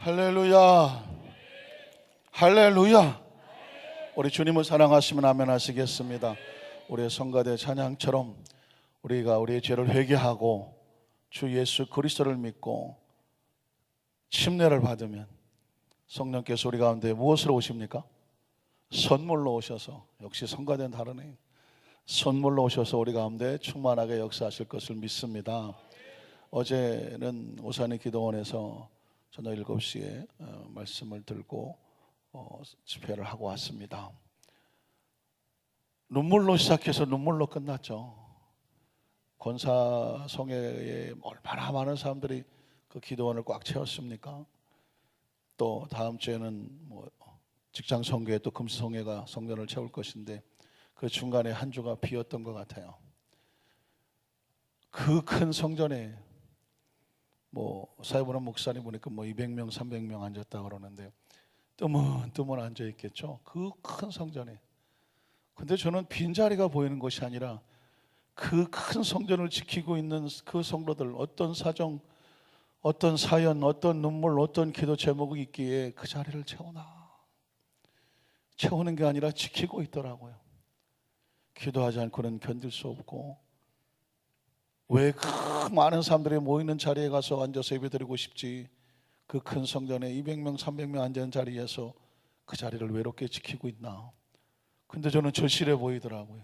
할렐루야, 할렐루야. 우리 주님을 사랑하시면 아멘 하시겠습니다. 우리의 성가대 찬양처럼 우리가 우리의 죄를 회개하고 주 예수 그리스도를 믿고 침례를 받으면 성령께서 우리 가운데 무엇으로 오십니까? 선물로 오셔서, 역시 성가대는 다르네. 선물로 오셔서 우리 가운데 충만하게 역사하실 것을 믿습니다. 어제는 오산의 기도원에서 저녁 7시에 말씀을 들고 집회를 하고 왔습니다. 눈물로 시작해서 눈물로 끝났죠. 권사성회에 얼마나 많은 사람들이 그 기도원을 꽉 채웠습니까? 또 다음 주에는 직장 성교회 또 금수 성회가 성전을 채울 것인데 그 중간에 한 주가 비었던 것 같아요. 그 큰 성전에 사회보는 목사님 보니까 200명, 300명 앉았다 그러는데 뜨문뜨문 앉아 있겠죠. 그 큰 성전에. 근데 저는 빈자리가 보이는 것이 아니라 그 큰 성전을 지키고 있는 그 성도들, 어떤 사정, 어떤 사연, 어떤 눈물, 어떤 기도 제목이 있기에 그 자리를 채우는 게 아니라 지키고 있더라고요. 기도하지 않고는 견딜 수 없고, 왜 그 많은 사람들이 모이는 자리에 가서 앉아서 예배드리고 싶지, 그 큰 성전에 200명, 300명 앉은 자리에서 그 자리를 외롭게 지키고 있나. 근데 저는 절실해 보이더라고요.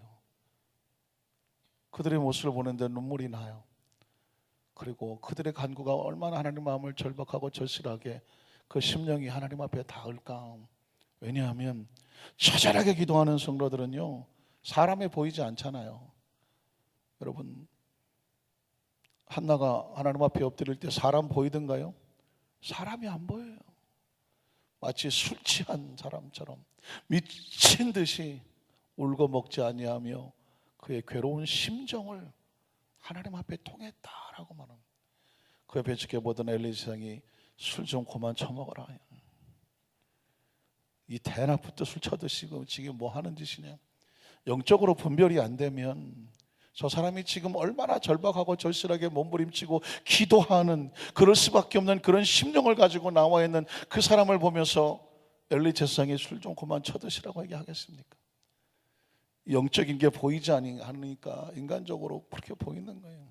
그들의 모습을 보는데 눈물이 나요. 그리고 그들의 간구가 얼마나 하나님 마음을 절박하고 절실하게 그 심령이 하나님 앞에 닿을까. 왜냐하면 처절하게 기도하는 성도들은요, 사람에 보이지 않잖아요. 여러분, 한나가 하나님 앞에 엎드릴 때 사람 보이던가요? 사람이 안 보여요. 마치 술 취한 사람처럼 미친 듯이 울고 먹지 아니하며 그의 괴로운 심정을 하나님 앞에 통했다라고 말합니다. 그 옆에 지켜보던 엘리사장이 술 좀 그만 처먹어라. 이 대낮부터 술 처드시고 지금 뭐 하는 짓이냐. 영적으로 분별이 안 되면 저 사람이 지금 얼마나 절박하고 절실하게 몸부림치고 기도하는, 그럴 수밖에 없는 그런 심령을 가지고 나와 있는 그 사람을 보면서 엘리 제사장이 술 좀 그만 쳐드시라고 얘기하겠습니까? 영적인 게 보이지 않으니까 인간적으로 그렇게 보이는 거예요.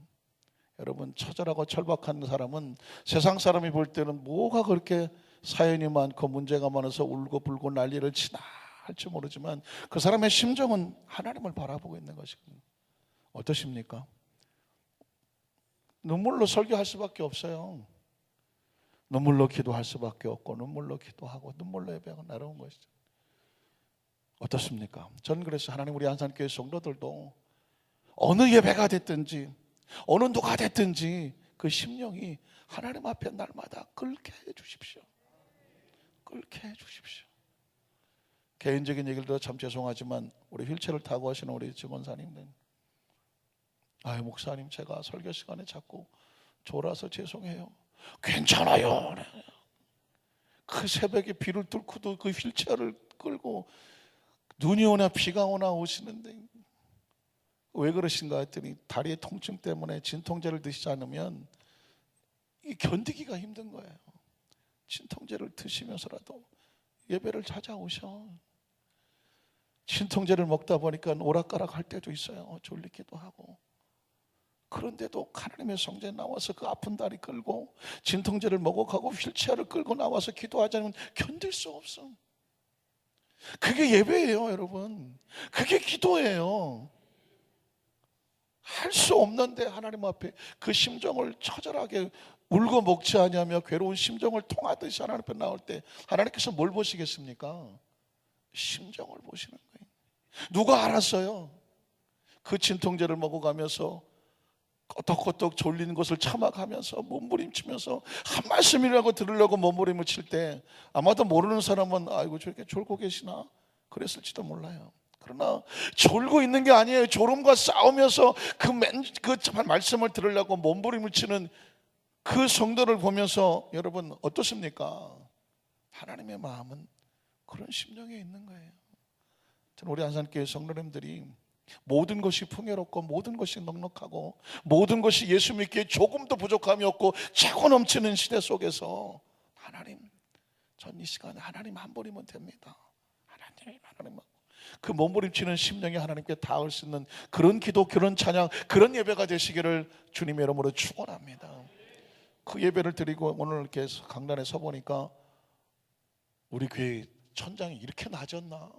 여러분, 처절하고 절박한 사람은 세상 사람이 볼 때는 뭐가 그렇게 사연이 많고 문제가 많아서 울고 불고 난리를 치나 할지 모르지만 그 사람의 심정은 하나님을 바라보고 있는 것이거든요. 어떠십니까? 눈물로 설교할 수밖에 없어요. 눈물로 기도할 수밖에 없고 눈물로 기도하고 눈물로 예배가 나라온 것이죠. 어떻습니까? 저는 그래서 하나님 우리 안산교회 성도들도 어느 예배가 됐든지 어느 누가 됐든지 그 심령이 하나님 앞에 날마다 끓게 해주십시오. 끓게 해주십시오. 개인적인 얘기를 참 죄송하지만 우리 휠체어를 타고 하시는 우리 직원사님들, 아유 목사님 제가 설교 시간에 자꾸 졸아서 죄송해요. 괜찮아요. 그 새벽에 비를 뚫고도 그 휠체어를 끌고 눈이 오나 비가 오나 오시는데 왜 그러신가 했더니 다리의 통증 때문에 진통제를 드시지 않으면 견디기가 힘든 거예요. 진통제를 드시면서라도 예배를 찾아오셔. 진통제를 먹다 보니까 오락가락 할 때도 있어요. 졸리기도 하고. 그런데도 하나님의 성전에 나와서 그 아픈 다리 끌고 진통제를 먹어가고 휠체어를 끌고 나와서 기도하지 않으면 견딜 수 없어. 그게 예배예요, 여러분. 그게 기도예요. 할 수 없는데 하나님 앞에 그 심정을 처절하게 울고 먹지 아니하며 괴로운 심정을 통하듯이 하나님 앞에 나올 때 하나님께서 뭘 보시겠습니까? 심정을 보시는 거예요. 누가 알았어요? 그 진통제를 먹어가면서 꺼덕꺼덕 졸리는 것을 참아가면서 몸부림치면서 한 말씀이라고 들으려고 몸부림을 칠 때 아마도 모르는 사람은 아이고 저렇게 졸고 계시나 그랬을지도 몰라요. 그러나 졸고 있는 게 아니에요. 졸음과 싸우면서 그 말씀을 들으려고 몸부림을 치는 그 성도를 보면서 여러분 어떻습니까? 하나님의 마음은 그런 심령에 있는 거예요. 저는 우리 안산교회 성도님들이 모든 것이 풍요롭고 모든 것이 넉넉하고 모든 것이 예수 믿기에 조금도 부족함이 없고 차고 넘치는 시대 속에서 하나님 이 시간에 하나님 한 분이면 됩니다. 하나님 그 몸부림치는 심령이 하나님께 닿을 수 있는 그런 기도, 그런 찬양, 그런 예배가 되시기를 주님의 이름으로 축원합니다. 그 예배를 드리고 오늘 이렇게 강단에 서 보니까 우리 교회 천장이 이렇게 낮았나?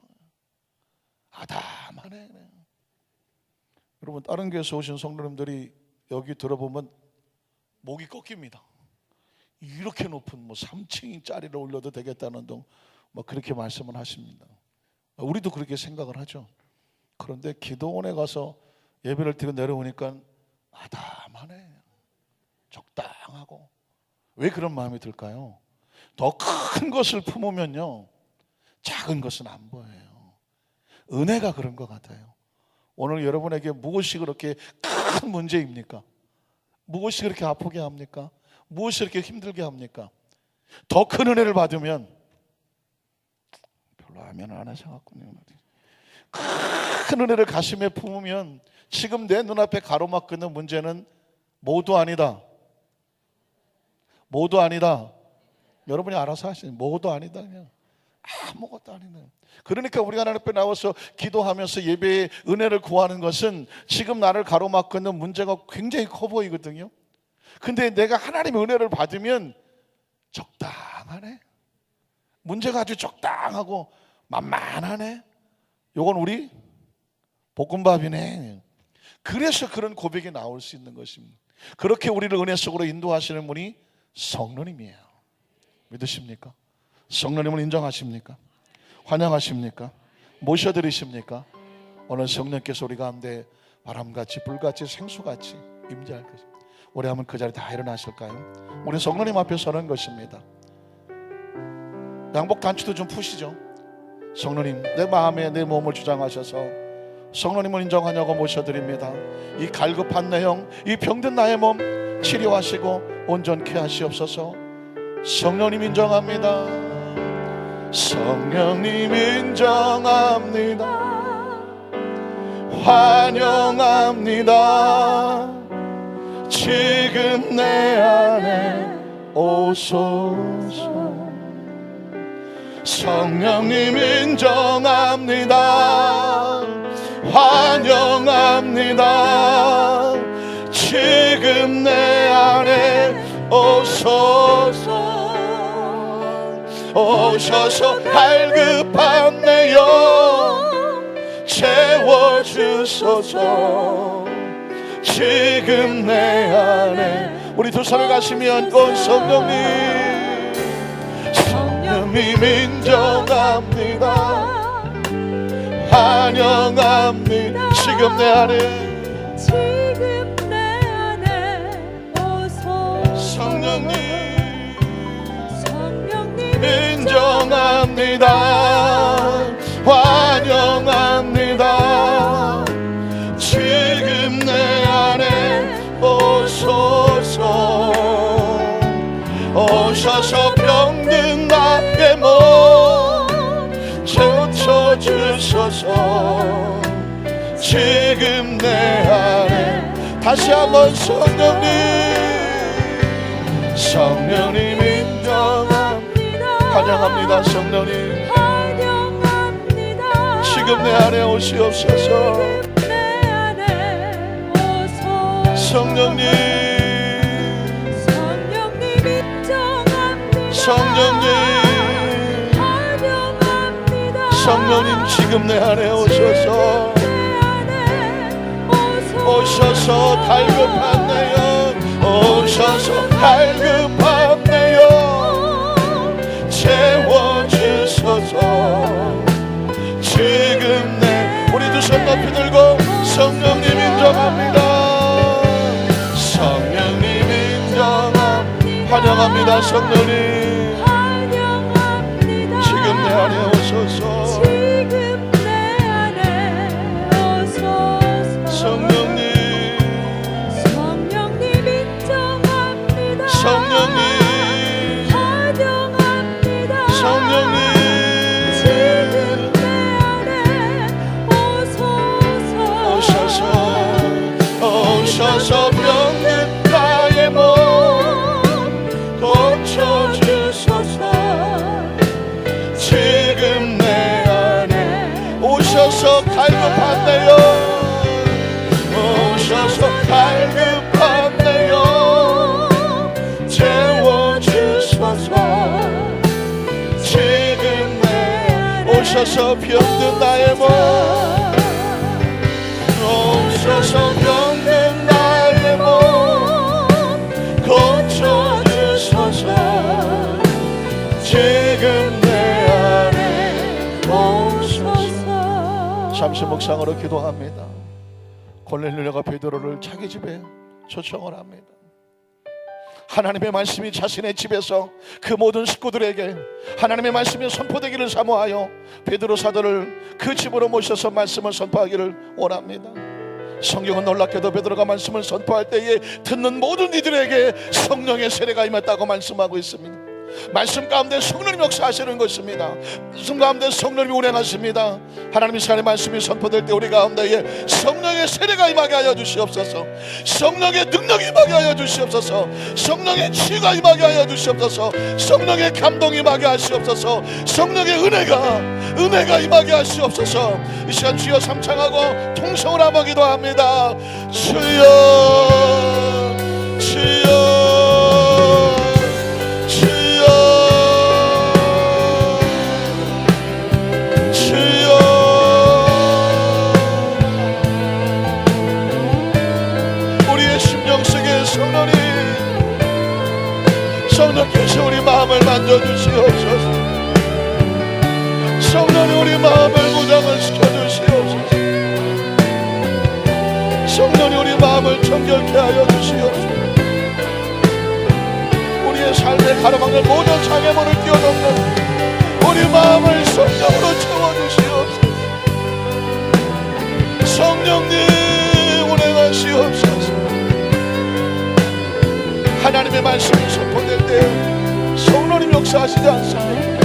아담하네. 여러분, 다른 교회에서 오신 성도님들이 여기 들어보면 목이 꺾입니다. 이렇게 높은 3층짜리를 올려도 되겠다는 등 그렇게 말씀을 하십니다. 우리도 그렇게 생각을 하죠. 그런데 기도원에 가서 예배를 드리고 내려오니까 아담하네. 적당하고. 왜 그런 마음이 들까요? 더 큰 것을 품으면요, 작은 것은 안 보여요. 은혜가 그런 것 같아요. 오늘 여러분에게 무엇이 그렇게 큰 문제입니까? 무엇이 그렇게 아프게 합니까? 무엇이 그렇게 힘들게 합니까? 더 큰 은혜를 받으면, 별로 아멘을 안 하셔갖군요. 큰 은혜를 가슴에 품으면 지금 내 눈앞에 가로막고 있는 문제는 모두 아니다. 모두 아니다. 여러분이 알아서 하시는 모두 아니다. 그냥 아무것도 아니네. 그러니까 우리가 하나님 앞에 나와서 기도하면서 예배의 은혜를 구하는 것은 지금 나를 가로막고 있는 문제가 굉장히 커 보이거든요. 근데 내가 하나님의 은혜를 받으면 적당하네. 문제가 아주 적당하고 만만하네. 요건 우리 볶음밥이네. 그래서 그런 고백이 나올 수 있는 것입니다. 그렇게 우리를 은혜 속으로 인도하시는 분이 성령님이에요. 믿으십니까? 성령님을 인정하십니까? 환영하십니까? 모셔드리십니까? 오늘 성령께서 우리 가운데 바람같이 불같이 생수같이 임재할 것입니다. 우리 한번 그 자리에 다 일어나실까요? 우리 성령님 앞에 서는 것입니다. 양복 단추도 좀 푸시죠. 성령님, 내 마음에 내 몸을 주장하셔서 성령님을 인정하냐고 모셔드립니다. 이 갈급한 내 영, 이 병든 나의 몸 치료하시고 온전케 하시옵소서. 성령님 인정합니다. 성령님 인정합니다. 환영합니다. 지금 내 안에 오소서. 성령님 인정합니다. 환영합니다. 지금 내 안에 오소서. 오셔서 갈급한 내 영 채워주소서. 지금 내 안에 우리 두 손을 가슴에 안고 성령님, 성령님 인정합니다. 환영합니다. 지금 내 안에 오소서. 성령님 인정합니다. 환영합니다. 지금 내 안에 오소서. 오셔서 병든 나의 몸 채워주소서. 지금 내 안에 다시 한번 성령님, 성령님 인정합니다. 환영합니다. 성령님 지금 내 안에 오시옵소서. 성령님, 성령님, 성령님 지금 내 안에 오셔서. 오셔서 갈급한 내 영, 오셔서 갈급한 내 영 채워주소서. 지금 내 우리 두 손 높이 들고 성령님 인정합니다. 성령님 인정합니다. 환영합니다. 성령님 지금 내 안에 오소서. 성령님, 성령님 인정합니다. 성령님 환영합니다. 성령님 지금 내 안에 오소서. 오셔서 병든 나의 몸 고쳐주소서. 갈급한데요. 오셔서 갈급한데요. 채워주소서. 지금 내 오셔서 병든 나의 몸, 오셔서 병든 나의 몸 고쳐주소서. 지금 내 안에 오소서. 잠시 묵상으로 기도합니다. 골넬료가 베드로를 자기 집에 초청을 합니다. 하나님의 말씀이 자신의 집에서 그 모든 식구들에게 하나님의 말씀이 선포되기를 사모하여 베드로 사도를 그 집으로 모셔서 말씀을 선포하기를 원합니다. 성경은 놀랍게도 베드로가 말씀을 선포할 때에 듣는 모든 이들에게 성령의 세례가 임했다고 말씀하고 있습니다. 말씀 가운데 성령님 역사하시는 것입니다. 말씀 가운데 성령님이 운행하십니다. 하나님 이 시간에 말씀이 선포될 때 우리 가운데에 성령의 세례가 임하게 하여 주시옵소서. 성령의 능력이 임하게 하여 주시옵소서. 성령의 치유가 임하게 하여 주시옵소서. 성령의 감동이 임하게 하시옵소서. 성령의 은혜가 임하게 하시옵소서. 이 시간 주여 삼창하고 통성을 한번 기도합니다. 주여 주여 성령께서 우리 마음을 만져주시옵소서. 성령이 우리 마음을 무장을 시켜주시옵소서. 성령이 우리 마음을 정결케 하여 주시옵소서. 우리의 삶에 가로막는 모든 장애물을 뛰어넘는 우리 마음을 성령으로 채워주시옵소서. 성령님 운행하시옵소서. 하나님의 말씀이 선포될 때 성령님 역사하시지 않습니까?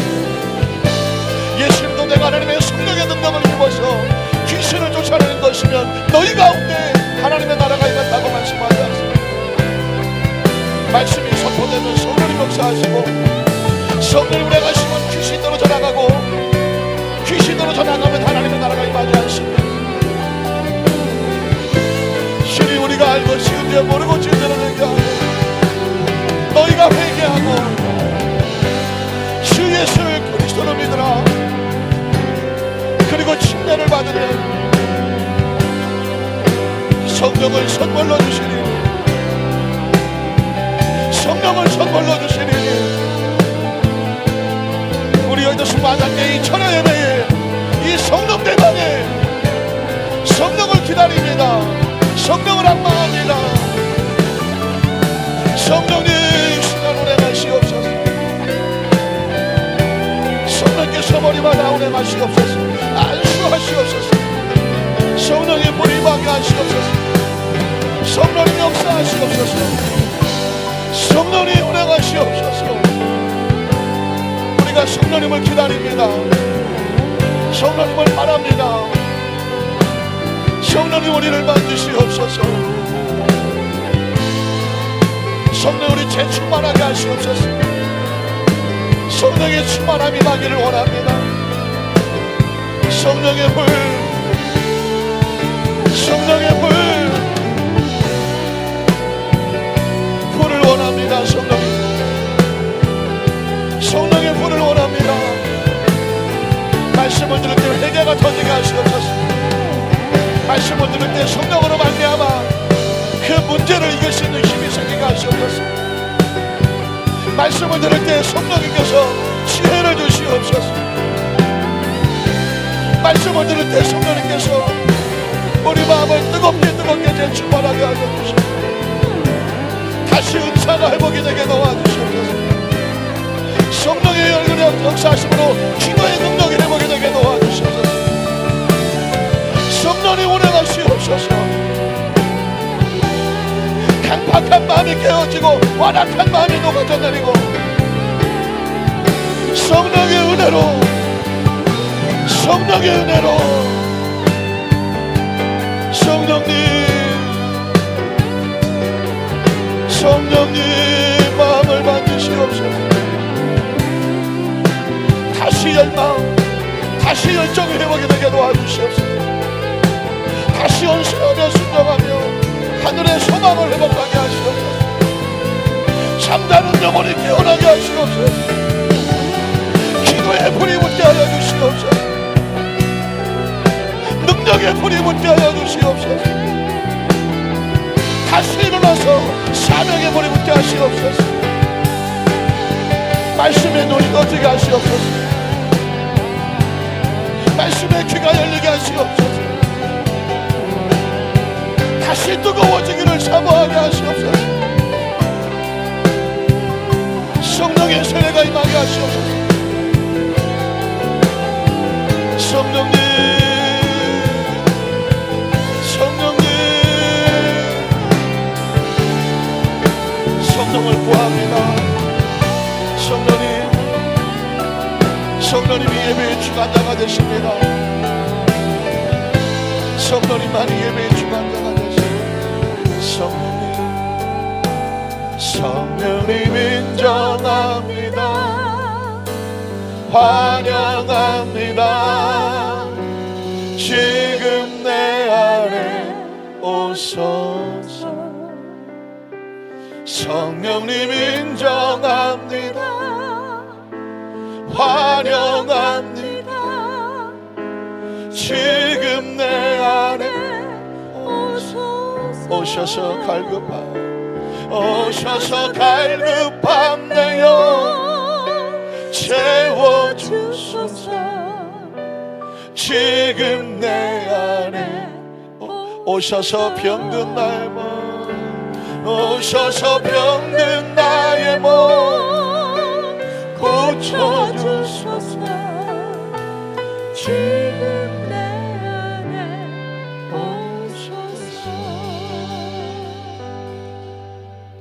예수님도 내가 하나님의 성령의 능력을 입어서 귀신을 쫓아내는 것이면 너희 가운데 하나님의 나라가 임했다고 말씀하지 않습니까? 말씀이 선포되면 성령님 역사하시고 성령님 운행하시면 귀신 떨어져 나가고 귀신 떨어져 나가면 하나님의 나라가 임하지 않습니까? 신이 우리가 알고 지은데 모르고 지은데는 얘기하고 너희가 회개하고 주 예수를 그리스도로 믿으라. 그리고 침례를 받으면 성령을 선물로 주시니 성령을 선물로 주시니 우리 여기서 만약에 이 천여 예배에 이 성령 대방에 성령을 기다립니다. 성령을 악망합니다. 성령님 운행하시옵소서. 성령께서 머리마다 운행하시옵소서. 안수하시옵소서. 성령의 불이 임하게 하시옵소서. 성령님 역사하시옵소서. 성령님 운행하시옵소서. 우리가 성령님을 기다립니다. 성령님을 바랍니다. 성령님 우리를 만드시옵소서. 성령 우리 재충만하게 하시옵소서. 성령의 충만함이 임하기를 원합니다. 성령의 불, 성령의 불을 원합니다. 성령의 불을 원합니다. 말씀을 들을 때 회개가 터지게 하시옵소서. 말씀을 들을 때 성령으로 말미암아 그 문제를 이길 수 있는 힘이 생기게 하시옵소서. 말씀을 들을 때 성령님께서 지혜를 주시옵소서. 말씀을 들을 때 성령님께서 우리 마음을 뜨겁게 재충만하게 하여 주시옵소서. 다시 은사가 회복이 되게 도와주시옵소서. 성령의 열기를 역사하심으로 기도의 능력이 회복이 되게 도와주시옵소서. 성령이 운행하시옵소서. 강팍한 마음이 깨어지고 완악한 마음이 녹아져 내리고 성령의 은혜로 성령님 마음을 만드시옵소서. 다시 열망 다시 열정이 회복이 되게 도와주시옵소서. 체험에 순종하며 하늘의 소망을 회복하게 하시옵소서. 잠자는 영혼이 깨어나게 하시옵소서. 기도의 불이 붙게 하여 주시옵소서. 능력의 불이 붙게 하여 주시옵소서. 다시 일어나서 사명의 불이 붙게 하시옵소서. 말씀의 눈이 떠지게 하시옵소서. 말씀의 귀가 열리게 하시옵소서. 다시 뜨거워지기를 사모하게 하시옵소서. 성령의 세례가 임하게 하시옵소서. 성령님, 성령님, 성령을 구합니다. 성령님이 예배의 주관자가 되십니다. 성령님만이 예배의 주관자가 되십니다. 성령님 인정합니다. 환영합니다. 지금 내 안에 오소서. 성령님 인정합니다. 환영합니다. 지금 내 안에 오셔서 갈급한 내 영 채워주소서. 지금 내 안에 오셔서 병든 나의 몸, 오셔서 병든 나의 몸 고쳐주소서. 지금 내 안에 오소서.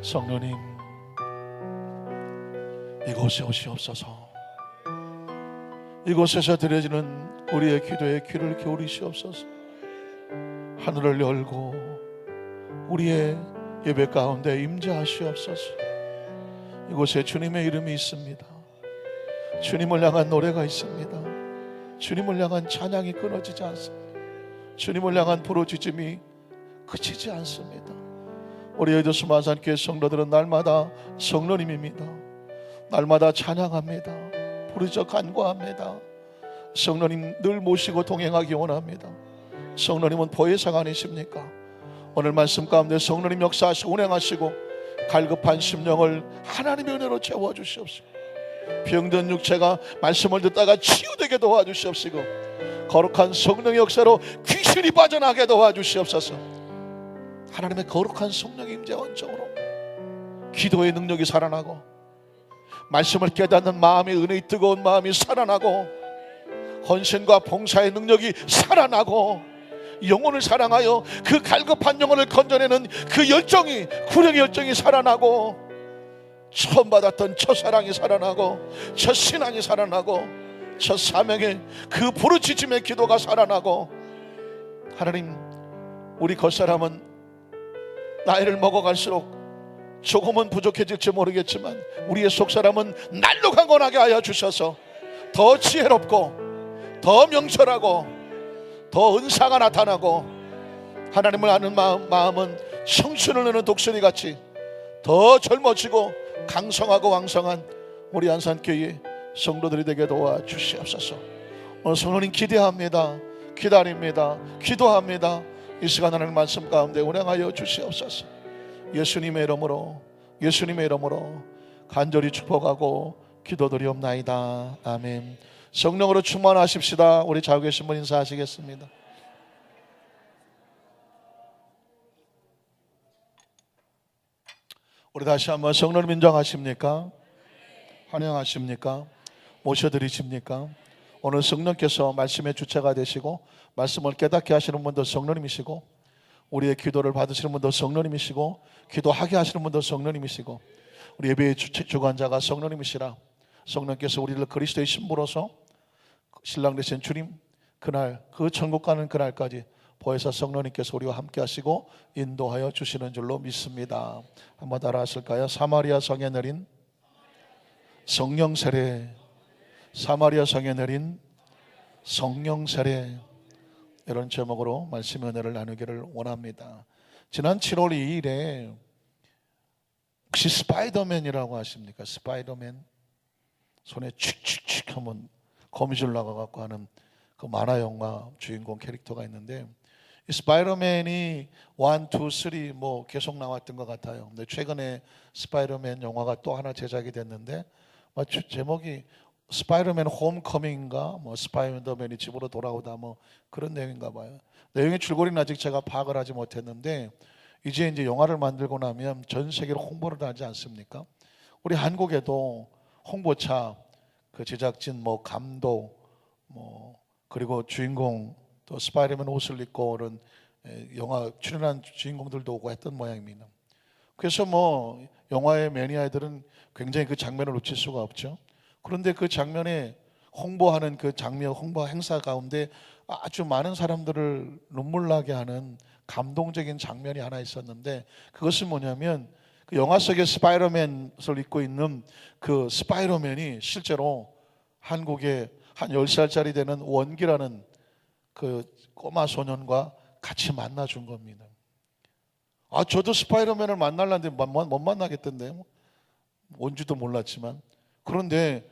성령님, 이곳에 오시옵소서. 이곳에서 드려지는 우리의 기도에 귀를 기울이시옵소서. 하늘을 열고 우리의 예배 가운데 임재하시옵소서. 이곳에 주님의 이름이 있습니다. 주님을 향한 노래가 있습니다. 주님을 향한 찬양이 끊어지지 않습니다. 주님을 향한 부르짖음이 그치지 않습니다. 우리 여의도 마산교회 성도들은 날마다 성령님입니다. 날마다 찬양합니다. 부르짖어 간구합니다. 성령님 늘 모시고 동행하기 원합니다. 성령님은 보혜사가 아니십니까? 오늘 말씀 가운데 성령님 역사하시고 운행하시고 갈급한 심령을 하나님의 은혜로 채워주시옵시고, 병든 육체가 말씀을 듣다가 치유되게 도와주시옵시고, 거룩한 성령의 역사로 귀신이 빠져나게 도와주시옵소서. 하나님의 거룩한 성령의 임재 원정으로 기도의 능력이 살아나고, 말씀을 깨닫는 마음의 은혜의 뜨거운 마음이 살아나고, 헌신과 봉사의 능력이 살아나고, 영혼을 사랑하여 그 갈급한 영혼을 건져내는 그 열정이, 구령의 열정이 살아나고, 처음 받았던 첫사랑이 살아나고, 첫신앙이 살아나고, 첫 사명의 그 부르짖음의 기도가 살아나고, 하나님, 우리 겉사람은 나이를 먹어갈수록 조금은 부족해질지 모르겠지만 우리의 속사람은 날로 강건하게 하여 주셔서 더 지혜롭고 더 명철하고 더 은사가 나타나고, 하나님을 아는 마음은 청춘을 내는 독수리같이 더 젊어지고 강성하고 왕성한 우리 안산교회 성도들이 되게 도와주시옵소서. 오늘 성령님 기대합니다. 기다립니다. 기도합니다. 이 시간 하나님 말씀 가운데 운행하여 주시옵소서. 예수님의 이름으로, 예수님의 이름으로 간절히 축복하고 기도드리옵나이다. 아멘. 성령으로 충만하십시다. 우리 자고 계신 분 인사하시겠습니다. 우리 다시 한번 성령님 인정하십니까? 환영하십니까? 모셔드리십니까? 오늘 성령께서 말씀의 주체가 되시고 말씀을 깨닫게 하시는 분도 성령님이시고, 우리의 기도를 받으시는 분도 성령님이시고, 기도하게 하시는 분도 성령님이시고, 우리 예배의 주관자가 성령님이시라. 성령께서 우리를 그리스도의 신부로서 신랑 되신 주님, 그날 그 천국 가는 그날까지 보혜사 성령님께서 우리와 함께 하시고 인도하여 주시는 줄로 믿습니다. 한번 따라 하실까요? 사마리아 성에 내린 성령 세례, 사마리아 성에 내린 성령 세례, 이런 제목으로 말씀 은혜를 나누기를 원합니다. 지난 7월 2일에 혹시 스파이더맨이라고 아십니까? 스파이더맨 손에 칙칙칙 하면 거미줄 나가갖고 하는 그 만화 영화 주인공 캐릭터가 있는데, 이 스파이더맨이 1, 2, 3 뭐 계속 나왔던 것 같아요. 근데 최근에 스파이더맨 영화가 또 하나 제작이 됐는데 제목이 스파이더맨 홈커밍인가 뭐 스파이더맨이 집으로 돌아오다 뭐 그런 내용인가 봐요. 내용의 줄거리는 아직 제가 파악을 하지 못했는데, 이제 영화를 만들고 나면 전 세계로 홍보를 하지 않습니까? 우리 한국에도 홍보차, 그 제작진, 뭐 감독, 뭐 그리고 주인공 또 스파이더맨 옷을 입고 오는 영화 출연한 주인공들도 오고 했던 모양입니다. 그래서 뭐 영화의 매니아들은 굉장히 그 장면을 놓칠 수가 없죠. 그런데 그 장면에 홍보하는 그 장면, 홍보 행사 가운데 아주 많은 사람들을 눈물 나게 하는 감동적인 장면이 하나 있었는데, 그것은 뭐냐면 그 영화 속의 스파이더맨을 입고 있는 그 스파이더맨이 실제로 한국의 한 10살짜리 되는 원기라는 그 꼬마 소년과 같이 만나준 겁니다. 저도 스파이더맨을 만나려는데 못 만나겠던데, 뭔지도 몰랐지만. 그런데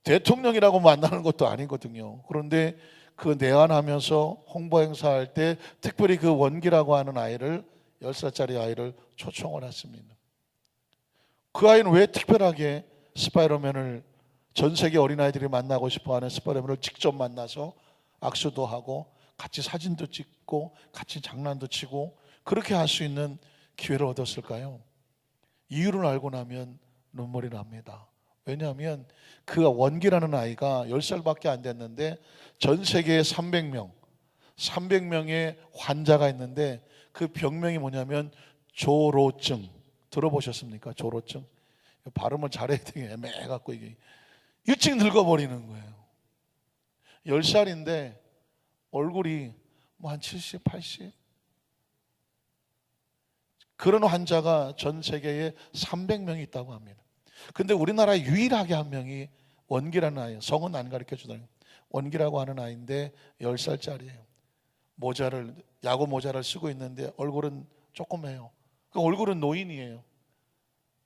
대통령이라고 만나는 것도 아니거든요. 그런데 그 내한하면서 홍보 행사할 때 특별히 그 원기라고 하는 아이를, 10살짜리 아이를 초청을 했습니다. 그 아이는 왜 특별하게 스파이더맨을, 전 세계 어린아이들이 만나고 싶어하는 스파이더맨을 직접 만나서 악수도 하고 같이 사진도 찍고 같이 장난도 치고 그렇게 할 수 있는 기회를 얻었을까요? 이유를 알고 나면 눈물이 납니다. 왜냐하면 그 원기라는 아이가 10살밖에 안 됐는데 전 세계에 300명의 환자가 있는데 그 병명이 뭐냐면 조로증. 들어보셨습니까? 조로증. 발음을 잘해야 되게 애매해갖고 이게 일찍 늙어버리는 거예요. 10살인데 얼굴이 뭐 한 70, 80 그런 환자가 전 세계에 300명이 있다고 합니다. 근데 우리나라에 유일하게 한 명이 원기라는 아이예요. 성은 안 가르쳐주더라고요. 원기라고 하는 아이인데 10살짜리예요. 야구 모자를 쓰고 있는데 얼굴은 조그매요. 그 얼굴은 노인이에요.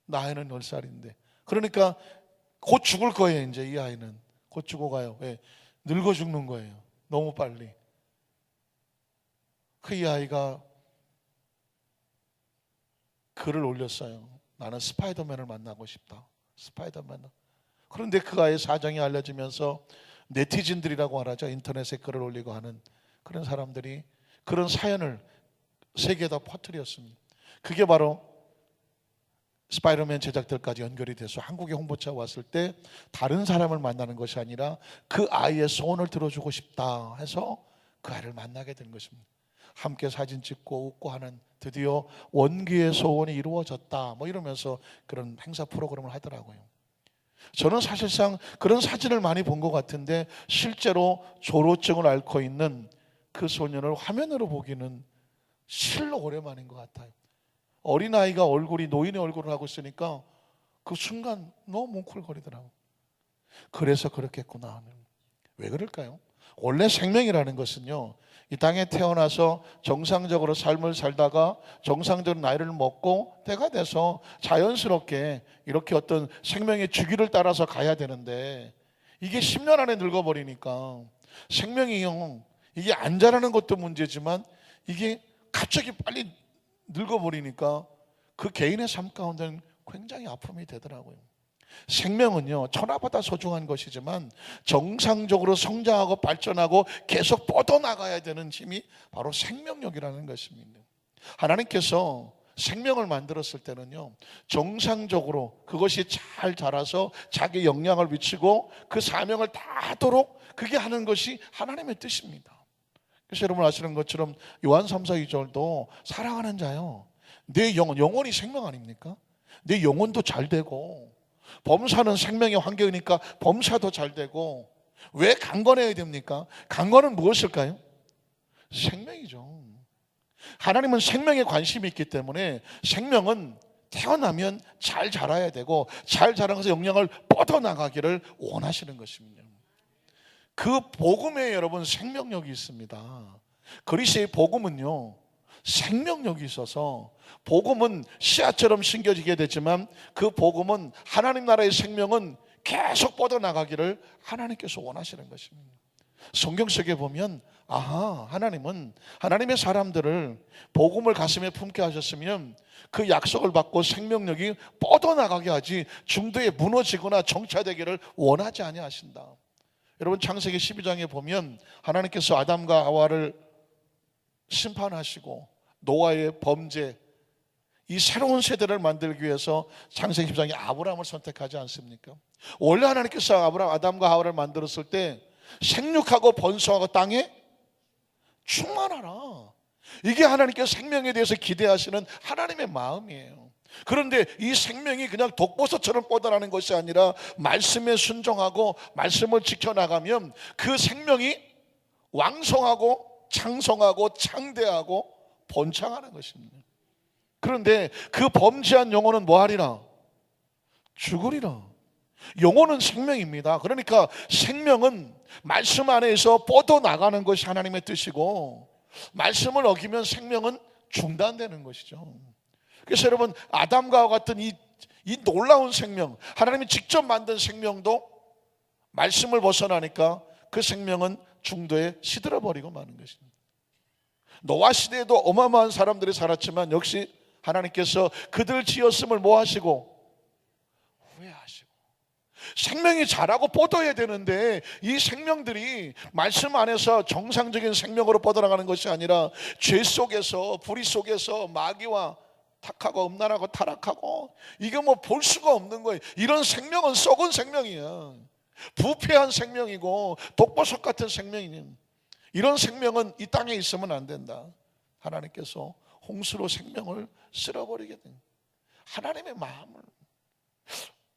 나이는 10살인데. 그러니까 곧 죽을 거예요. 이제 이 아이는 곧 죽어가요. 왜? 늙어 죽는 거예요. 너무 빨리. 이 아이가 글을 올렸어요. 나는 스파이더맨을 만나고 싶다. 스파이더맨. 그런데 그 아이의 사정이 알려지면서 네티즌들이라고 하죠. 인터넷에 글을 올리고 하는 그런 사람들이 그런 사연을 세계에다 퍼뜨렸습니다. 그게 바로 스파이더맨 제작들까지 연결이 돼서 한국에 홍보차 왔을 때 다른 사람을 만나는 것이 아니라 그 아이의 소원을 들어주고 싶다 해서 그 아이를 만나게 된 것입니다. 함께 사진 찍고 웃고 하는, 드디어 원기의 소원이 이루어졌다 뭐 이러면서 그런 행사 프로그램을 하더라고요. 저는 사실상 그런 사진을 많이 본 것 같은데 실제로 조로증을 앓고 있는 그 소년을 화면으로 보기는 실로 오랜만인 것 같아요. 어린아이가 얼굴이 노인의 얼굴을 하고 있으니까 그 순간 너무 뭉클거리더라고요. 그래서 그렇겠구나 하는. 왜 그럴까요? 원래 생명이라는 것은요, 이 땅에 태어나서 정상적으로 삶을 살다가 정상적인 나이를 먹고 때가 돼서 자연스럽게 이렇게 어떤 생명의 주기를 따라서 가야 되는데, 이게 10년 안에 늙어버리니까 생명이요, 이게 안 자라는 것도 문제지만 이게 갑자기 빨리 늙어버리니까 그 개인의 삶 가운데는 굉장히 아픔이 되더라고요. 생명은요, 천하보다 소중한 것이지만 정상적으로 성장하고 발전하고 계속 뻗어나가야 되는 힘이 바로 생명력이라는 것입니다. 하나님께서 생명을 만들었을 때는요, 정상적으로 그것이 잘 자라서 자기 영향을 미치고 그 사명을 다하도록 그게 하는 것이 하나님의 뜻입니다. 그래서 여러분 아시는 것처럼 요한 3, 4, 2절도 사랑하는 자요, 내 영혼이 생명 아닙니까? 내 영혼도 잘 되고, 범사는 생명의 환경이니까 범사도 잘 되고, 왜 강건해야 됩니까? 강건은 무엇일까요? 생명이죠. 하나님은 생명에 관심이 있기 때문에 생명은 태어나면 잘 자라야 되고 잘 자라면서 영향을 뻗어나가기를 원하시는 것입니다. 그 복음에 여러분 생명력이 있습니다. 그리스의 복음은요, 생명력이 있어서 복음은 씨앗처럼 심겨지게 되지만 그 복음은 하나님 나라의 생명은 계속 뻗어나가기를 하나님께서 원하시는 것입니다. 성경 속에 보면 하나님은 하나님의 사람들을 복음을 가슴에 품게 하셨으면 그 약속을 받고 생명력이 뻗어나가게 하지 중도에 무너지거나 정차되기를 원하지 아니하신다. 여러분, 창세기 12장에 보면 하나님께서 아담과 하와를 심판하시고 노아의 범죄, 이 새로운 세대를 만들기 위해서 창세기 12장에 아브라함을 선택하지 않습니까? 원래 하나님께서 아담과 하와를 만들었을 때 생육하고 번성하고 땅에 충만하라, 이게 하나님께서 생명에 대해서 기대하시는 하나님의 마음이에요. 그런데 이 생명이 그냥 독버섯처럼 뻗어나는 것이 아니라 말씀에 순종하고 말씀을 지켜나가면 그 생명이 왕성하고 창성하고 창대하고 번창하는 것입니다. 그런데 그 범죄한 영혼은 뭐하리라? 죽으리라. 영혼은 생명입니다. 그러니까 생명은 말씀 안에서 뻗어나가는 것이 하나님의 뜻이고, 말씀을 어기면 생명은 중단되는 것이죠. 그래서 여러분, 아담과 같은 이 놀라운 생명, 하나님이 직접 만든 생명도 말씀을 벗어나니까 그 생명은 중도에 시들어버리고 마는 것입니다. 노아 시대에도 어마어마한 사람들이 살았지만 역시 하나님께서 그들 지었음을 뭐 하시고? 후회하시고. 생명이 자라고 뻗어야 되는데 이 생명들이 말씀 안에서 정상적인 생명으로 뻗어나가는 것이 아니라 죄 속에서, 불의 속에서 마귀와 탁하고 음란하고 타락하고, 이게 뭐 볼 수가 없는 거예요. 이런 생명은 썩은 생명이야. 부패한 생명이고 독버섯 같은 생명이니, 이런 생명은 이 땅에 있으면 안 된다. 하나님께서 홍수로 생명을 쓸어버리게 된 하나님의 마음을,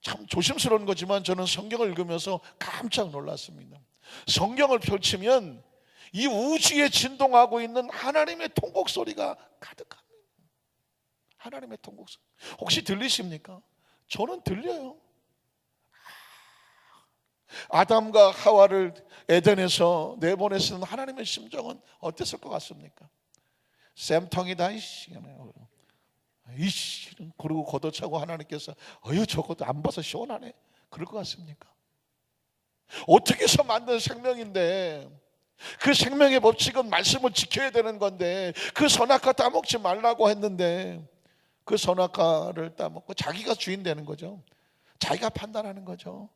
참 조심스러운 거지만 저는 성경을 읽으면서 깜짝 놀랐습니다. 성경을 펼치면 이 우주에 진동하고 있는 하나님의 통곡 소리가 가득합니다. 하나님의 통곡 소리. 혹시 들리십니까? 저는 들려요. 아담과 하와를 에덴에서 내보내시는 하나님의 심정은 어땠을 것 같습니까? 쌤통이다 이씨, 그리고 걷어차고 하나님께서 저것도 안 봐서 시원하네, 그럴 것 같습니까? 어떻게 해서 만든 생명인데, 그 생명의 법칙은 말씀을 지켜야 되는 건데, 그 선악과 따먹지 말라고 했는데 그 선악과를 따먹고 자기가 주인 되는 거죠. 자기가 판단하는 거죠.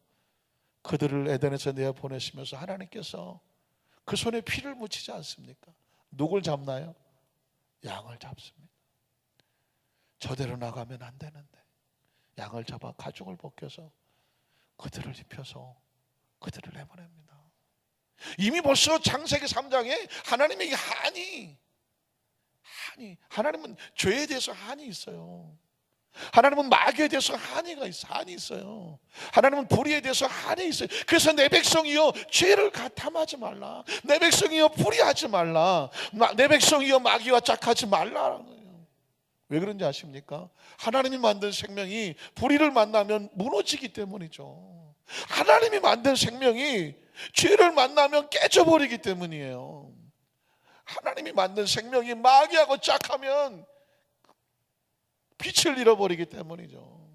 그들을 에덴에서 내어보내시면서 하나님께서 그 손에 피를 묻히지 않습니까? 누굴 잡나요? 양을 잡습니다. 저대로 나가면 안 되는데 양을 잡아 가죽을 벗겨서 그들을 입혀서 그들을 내보냅니다. 이미 벌써 창세기 3장에 하나님의 하나님은 죄에 대해서 한이 있어요. 하나님은 마귀에 대해서 한이 있어요. 하나님은 불의에 대해서 한이 있어요. 그래서 내 백성이여 죄를 탐하지 말라, 내 백성이여 불의하지 말라, 내 백성이여 마귀와 짝하지 말라라는 거예요. 왜 그런지 아십니까? 하나님이 만든 생명이 불의를 만나면 무너지기 때문이죠. 하나님이 만든 생명이 죄를 만나면 깨져버리기 때문이에요. 하나님이 만든 생명이 마귀하고 짝하면 빛을 잃어버리기 때문이죠.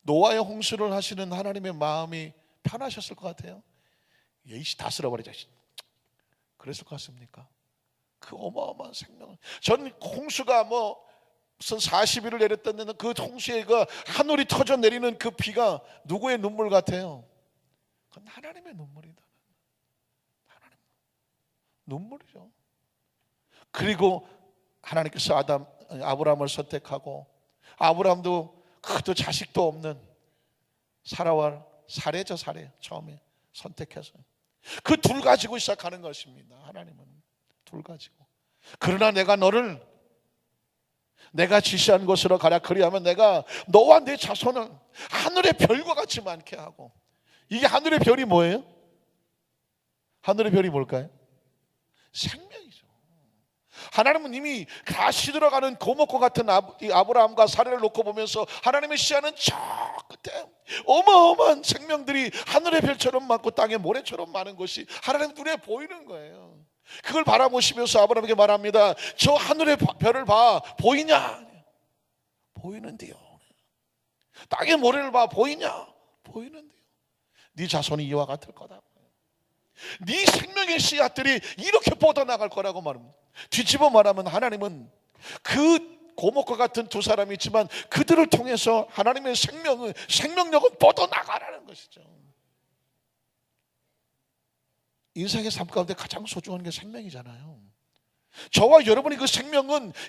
노아의 홍수를 하시는 하나님의 마음이 편하셨을 것 같아요. 이씨 다 쓸어버리자, 그랬을 것 같습니까? 그 어마어마한 생명을, 전 홍수가 무슨 40일을 내렸다는 그 홍수에 그 하늘이 터져 내리는 그 비가 누구의 눈물 같아요? 그건 하나님의 눈물이다. 하나님 눈물이죠. 그리고 하나님께서 아브라함을 선택하고, 아브라함도 그도 자식도 없는 사례죠. 처음에 선택해서 그 둘 가지고 시작하는 것입니다. 하나님은 둘 가지고. 그러나 내가 지시한 곳으로 가라, 그리하면 내가 너와 내 자손을 하늘의 별과 같이 많게 하고. 이게 하늘의 별이 뭐예요? 하늘의 별이 뭘까요? 생명이죠. 하나님은 이미 다 시들어가는 고목과 같은 아브라함과 사례를 놓고 보면서 하나님의 시야는 저 끝에 어마어마한 생명들이 하늘의 별처럼 많고 땅의 모래처럼 많은 것이 하나님 눈에 보이는 거예요. 그걸 바라보시면서 아브라함에게 말합니다. 저 하늘의 별을 봐, 보이냐? 보이는데요. 땅의 모래를 봐, 보이냐? 보이는데요. 네 자손이 이와 같을 거다. 네 생명의 씨앗들이 이렇게 뻗어나갈 거라고 말합니다. 뒤집어 말하면 하나님은 그 고목과 같은 두 사람이 있지만 그들을 통해서 하나님의 생명력은 뻗어나가라는 것이죠. 인생의 삶 가운데 가장 소중한 게 생명이잖아요. 저와 여러분이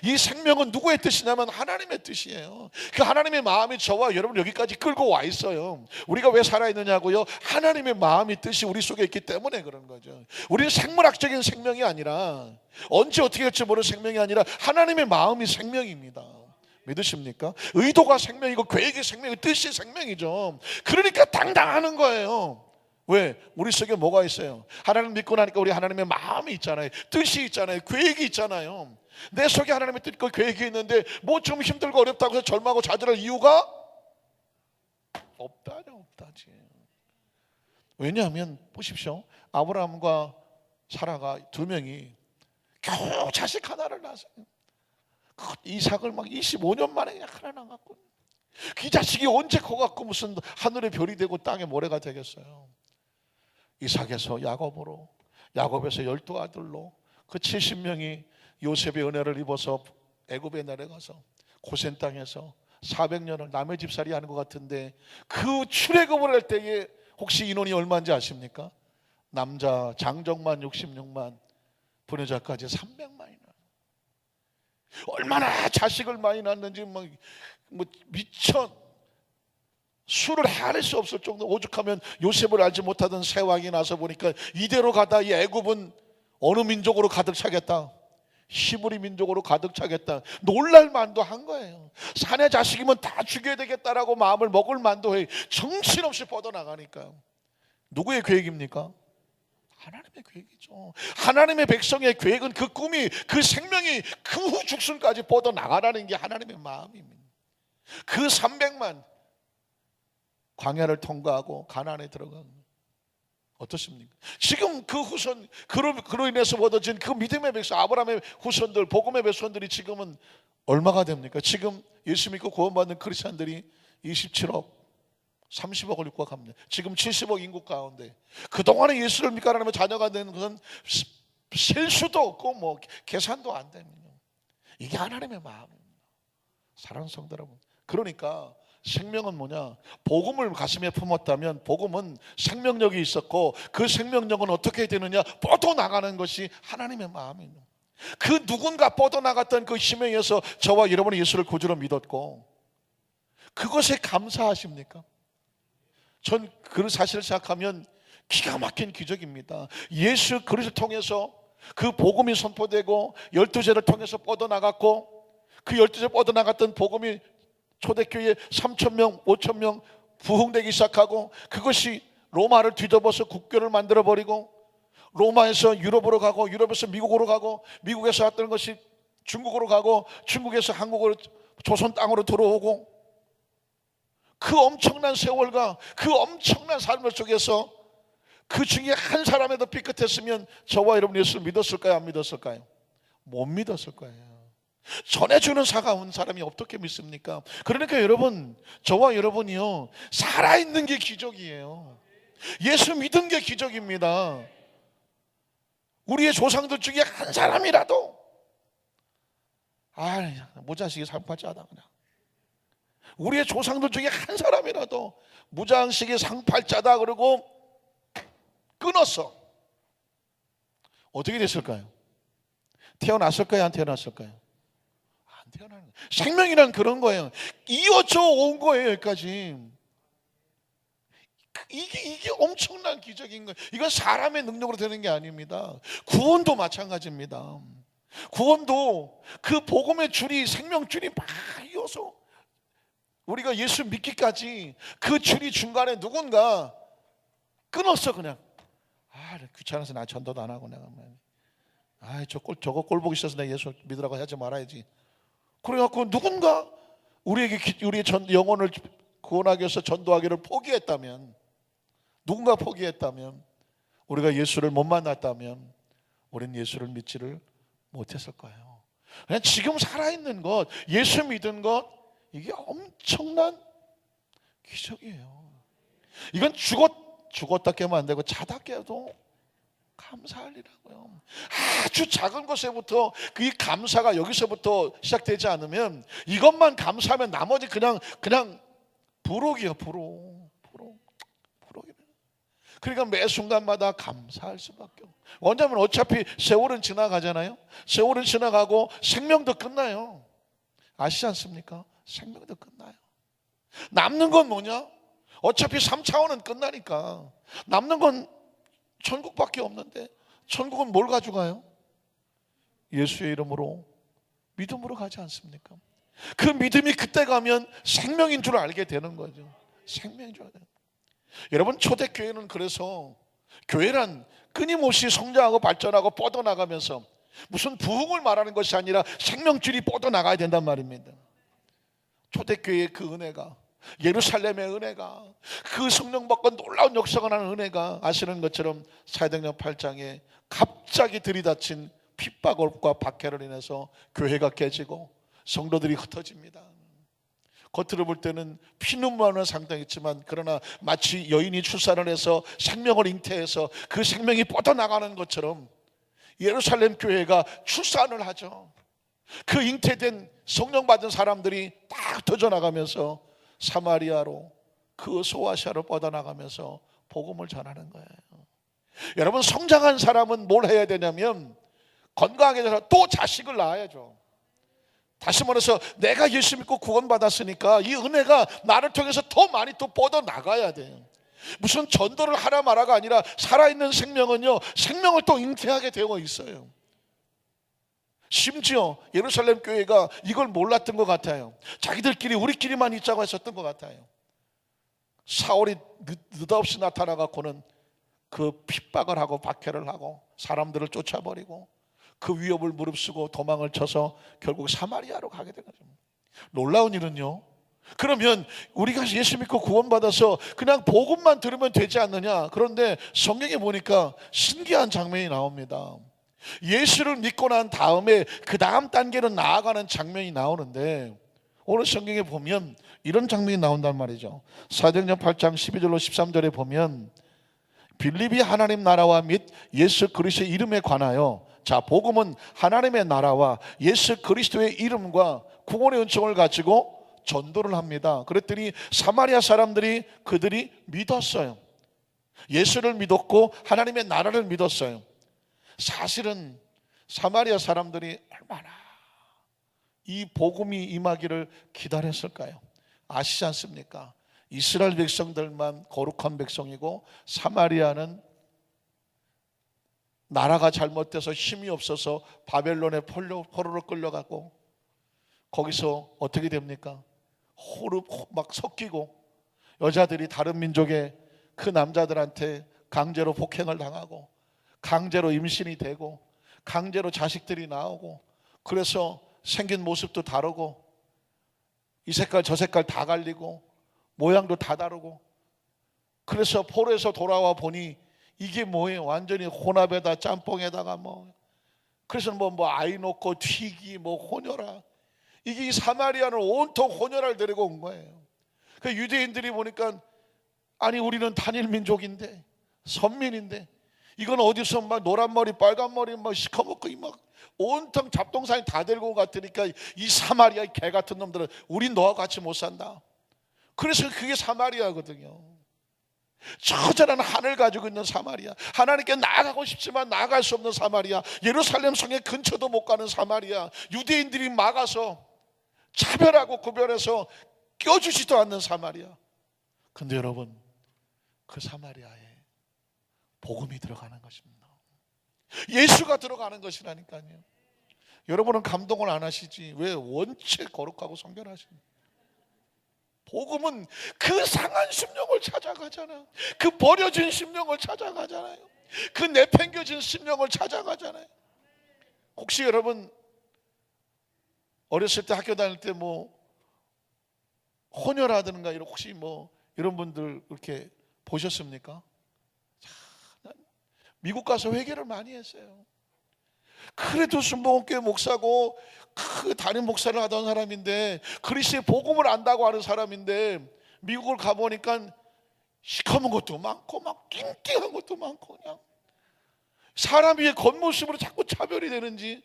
이 생명은 누구의 뜻이냐면 하나님의 뜻이에요. 그 하나님의 마음이 저와 여러분 여기까지 끌고 와 있어요. 우리가 왜 살아있느냐고요? 하나님의 마음이 뜻이 우리 속에 있기 때문에 그런 거죠. 우리는 생물학적인 생명이 아니라, 언제 어떻게 될지 모르는 생명이 아니라 하나님의 마음이 생명입니다. 믿으십니까? 의도가 생명이고 계획이 생명이고 뜻이 생명이죠. 그러니까 당당하는 거예요. 왜? 우리 속에 뭐가 있어요? 하나님 믿고 나니까 우리 하나님의 마음이 있잖아요. 뜻이 있잖아요. 계획이 있잖아요. 내 속에 하나님의 뜻과 계획이 있는데 뭐 좀 힘들고 어렵다고 해서 절망하고 좌절할 이유가 없다지. 왜냐하면 보십시오. 아브라함과 사라가 두 명이 겨우 자식 하나를 낳았어요. 이삭을 막 25년 만에 그냥 하나 낳았고, 그 자식이 언제 커갖고 무슨 하늘의 별이 되고 땅의 모래가 되겠어요. 이삭에서 야곱으로, 야곱에서 12아들로 그 70명이 요셉의 은혜를 입어서 애굽에 내려가서 고센 땅에서 400년을 남의 집살이 하는 것 같은데, 그 출애굽을 할 때에 혹시 인원이 얼마인지 아십니까? 남자 장정만 66만, 부녀자까지 300만이나. 얼마나 자식을 많이 낳았는지 뭐 미쳐 수를 헤아릴 수 없을 정도. 오죽하면 요셉을 알지 못하던 새 왕이 나서 보니까 이대로 가다 이 애굽은 어느 민족으로 가득 차겠다? 히브리 민족으로 가득 차겠다. 놀랄 만도 한 거예요. 사내 자식이면 다 죽여야 되겠다라고 마음을 먹을 만도 해. 정신없이 뻗어나가니까. 누구의 계획입니까? 하나님의 계획이죠. 하나님의 백성의 계획은 그 꿈이, 그 생명이 그 후 죽순까지 뻗어나가라는 게 하나님의 마음입니다. 그 300만 광야를 통과하고 가나안에 들어간, 어떻습니까? 지금 그 후손, 그로 인해서 얻어진 그 믿음의 백성, 아브라함의 후손들, 복음의 백성들이 지금은 얼마가 됩니까? 지금 예수 믿고 구원받는 크리스찬들이 27억, 30억을 육박합니다. 지금 70억 인구 가운데 그동안에 예수를 믿고 하나님의 자녀가 되는 것은 셀 수도 없고 뭐 계산도 안 됩니다. 이게 하나님의 마음입니다. 사랑하는 성도 여러분, 그러니까 생명은 뭐냐? 복음을 가슴에 품었다면 복음은 생명력이 있었고, 그 생명력은 어떻게 되느냐? 뻗어나가는 것이 하나님의 마음입니다. 그 누군가 뻗어나갔던 그 힘에 의해서 저와 여러분이 예수를 구주로 믿었고, 그것에 감사하십니까? 전 그 사실을 생각하면 기가 막힌 기적입니다. 예수 그리스도를 통해서 그 복음이 선포되고 12제를 통해서 뻗어나갔고, 그 12제 뻗어나갔던 복음이 초대교회 3,000명, 5,000명 부흥되기 시작하고, 그것이 로마를 뒤덮어서 국교를 만들어버리고, 로마에서 유럽으로 가고, 유럽에서 미국으로 가고, 미국에서 왔던 것이 중국으로 가고, 중국에서 한국으로, 조선 땅으로 들어오고, 그 엄청난 세월과 그 엄청난 삶을 속에서 그 중에 한 사람에도 삐끗했으면 저와 여러분 예수를 믿었을까요? 안 믿었을까요? 못 믿었을 거예요. 전해주는 사가 온 사람이 어떻게 믿습니까? 그러니까 여러분, 저와 여러분이요, 살아있는 게 기적이에요. 예수 믿은 게 기적입니다. 우리의 조상들 중에 한 사람이라도 무자식이 상팔자다 그냥. 우리의 조상들 중에 한 사람이라도 무자식이 상팔자다 그러고 끊었어. 어떻게 됐을까요? 태어났을까요? 안 태어났을까요? 안 태어나는 거예요. 생명이란 그런 거예요. 이어져 온 거예요. 여기까지. 이게 엄청난 기적인 거예요. 이건 사람의 능력으로 되는 게 아닙니다. 구원도 마찬가지입니다. 구원도 그 복음의 줄이, 생명줄이 막 이어서 우리가 예수 믿기까지 그 줄이 중간에 누군가 끊었어. 그냥 귀찮아서 나 전도도 안 하고 내가 저거 꼴 보기 싫어서 내가 예수 믿으라고 하지 말아야지. 그래갖고 누군가 우리의 영혼을 구원하기 위해서 전도하기를 포기했다면, 누군가 포기했다면, 우리가 예수를 못 만났다면 우리는 예수를 믿지를 못했을 거예요. 그냥 지금 살아있는 것, 예수 믿은 것, 이게 엄청난 기적이에요. 이건 죽었다 깨면 안 되고 자다 깨도 감사할 일이라고요. 아주 작은 것에부터 그 감사가 여기서부터 시작되지 않으면, 이것만 감사하면 나머지 그냥 부록이에요. 부록이에요. 그러니까 매 순간마다 감사할 수밖에 없어요. 왜냐하면 어차피 세월은 지나가잖아요. 세월은 지나가고 생명도 끝나요. 아시지 않습니까? 생명도 끝나요. 남는 건 뭐냐? 어차피 3차원은 끝나니까 남는 건 천국밖에 없는데, 천국은 뭘 가져가요? 예수의 이름으로, 믿음으로 가지 않습니까? 그 믿음이 그때 가면 생명인 줄 알게 되는 거죠. 생명인 줄 알게. 여러분, 초대교회는 그래서, 교회란 끊임없이 성장하고 발전하고 뻗어나가면서 무슨 부흥을 말하는 것이 아니라 생명줄이 뻗어나가야 된단 말입니다. 초대교회의 그 은혜가, 예루살렘의 은혜가, 그 성령 받고 놀라운 역사가 나는 은혜가, 아시는 것처럼 사도행전 8장에 갑자기 들이닥친 핍박과 박해를 인해서 교회가 깨지고 성도들이 흩어집니다. 겉으로 볼 때는 피눈물나는 상황이지만, 그러나 마치 여인이 출산을 해서 생명을 잉태해서 그 생명이 뻗어나가는 것처럼 예루살렘 교회가 출산을 하죠. 그 잉태된 성령 받은 사람들이 딱 터져나가면서 사마리아로, 그 소아시아로 뻗어나가면서 복음을 전하는 거예요. 여러분, 성장한 사람은 뭘 해야 되냐면 건강하게 돼서 또 자식을 낳아야죠. 다시 말해서 내가 예수 믿고 구원받았으니까 이 은혜가 나를 통해서 더 많이 또 뻗어나가야 돼요. 무슨 전도를 하라 마라가 아니라 살아있는 생명은요, 생명을 또 잉태하게 되어 있어요. 심지어 예루살렘 교회가 이걸 몰랐던 것 같아요. 자기들끼리 우리끼리만 있자고 했었던 것 같아요. 사울이 느닷없이 나타나갖고는 그 핍박을 하고 박해를 하고 사람들을 쫓아버리고 그 위협을 무릅쓰고 도망을 쳐서 결국 사마리아로 가게 된 거죠. 놀라운 일은요, 그러면 우리가 예수 믿고 구원받아서 그냥 복음만 들으면 되지 않느냐? 그런데 성경에 보니까 신기한 장면이 나옵니다. 예수를 믿고 난 다음에 그 다음 단계로 나아가는 장면이 나오는데, 오늘 성경에 보면 이런 장면이 나온단 말이죠. 사도행전 8장 12절로 13절에 보면, 빌립이 하나님 나라와 및 예수 그리스도의 이름에 관하여, 자, 복음은 하나님의 나라와 예수 그리스도의 이름과 구원의 은총을 가지고 전도를 합니다. 그랬더니 사마리아 사람들이 그들이 믿었어요. 예수를 믿었고 하나님의 나라를 믿었어요. 사실은 사마리아 사람들이 얼마나 이 복음이 임하기를 기다렸을까요? 아시지 않습니까? 이스라엘 백성들만 거룩한 백성이고 사마리아는 나라가 잘못돼서 힘이 없어서 바벨론에 포로로 끌려가고, 거기서 어떻게 됩니까? 호흡 막 섞이고, 여자들이 다른 민족의 그 남자들한테 강제로 폭행을 당하고, 강제로 임신이 되고, 강제로 자식들이 나오고, 그래서 생긴 모습도 다르고, 이 색깔 저 색깔 다 갈리고, 모양도 다 다르고, 그래서 포로에서 돌아와 보니 이게 뭐예요? 완전히 혼합에다 짬뽕에다가 그래서 아이 놓고 튀기 혼혈아, 이게 이 사마리아는 온통 혼혈을 데리고 온 거예요. 그 유대인들이 보니까, 아니 우리는 단일 민족인데, 선민인데, 이건 어디서 노란 머리 빨간 머리 시커멓고 온통 잡동사니 다 데리고 온 것 같으니까, 이 사마리아 개 같은 놈들은 우린 너와 같이 못 산다. 그래서 그게 사마리아거든요. 처절한 한을 가지고 있는 사마리아, 하나님께 나아가고 싶지만 나아갈 수 없는 사마리아, 예루살렘 성의 근처도 못 가는 사마리아, 유대인들이 막아서 차별하고 구별해서 껴주지도 않는 사마리아. 근데 여러분, 그 사마리아에 복음이 들어가는 것입니다. 예수가 들어가는 것이라니까요. 여러분은 감동을 안 하시지 왜 원체 거룩하고 성결하십니까? 복음은 그 상한 심령을 찾아가잖아요. 그 버려진 심령을 찾아가잖아요. 그 내팽겨진 심령을 찾아가잖아요. 혹시 여러분 어렸을 때 학교 다닐 때 혼혈하든가 혹시 이런 분들 이렇게 보셨습니까? 미국 가서 회개를 많이 했어요. 그래도 순복음교회 목사고 그 담임 목사를 하던 사람인데, 그리스도의 복음을 안다고 하는 사람인데, 미국을 가보니까 시커먼 것도 많고 막 낑낑한 것도 많고, 그냥 사람 위에 겉모습으로 자꾸 차별이 되는지.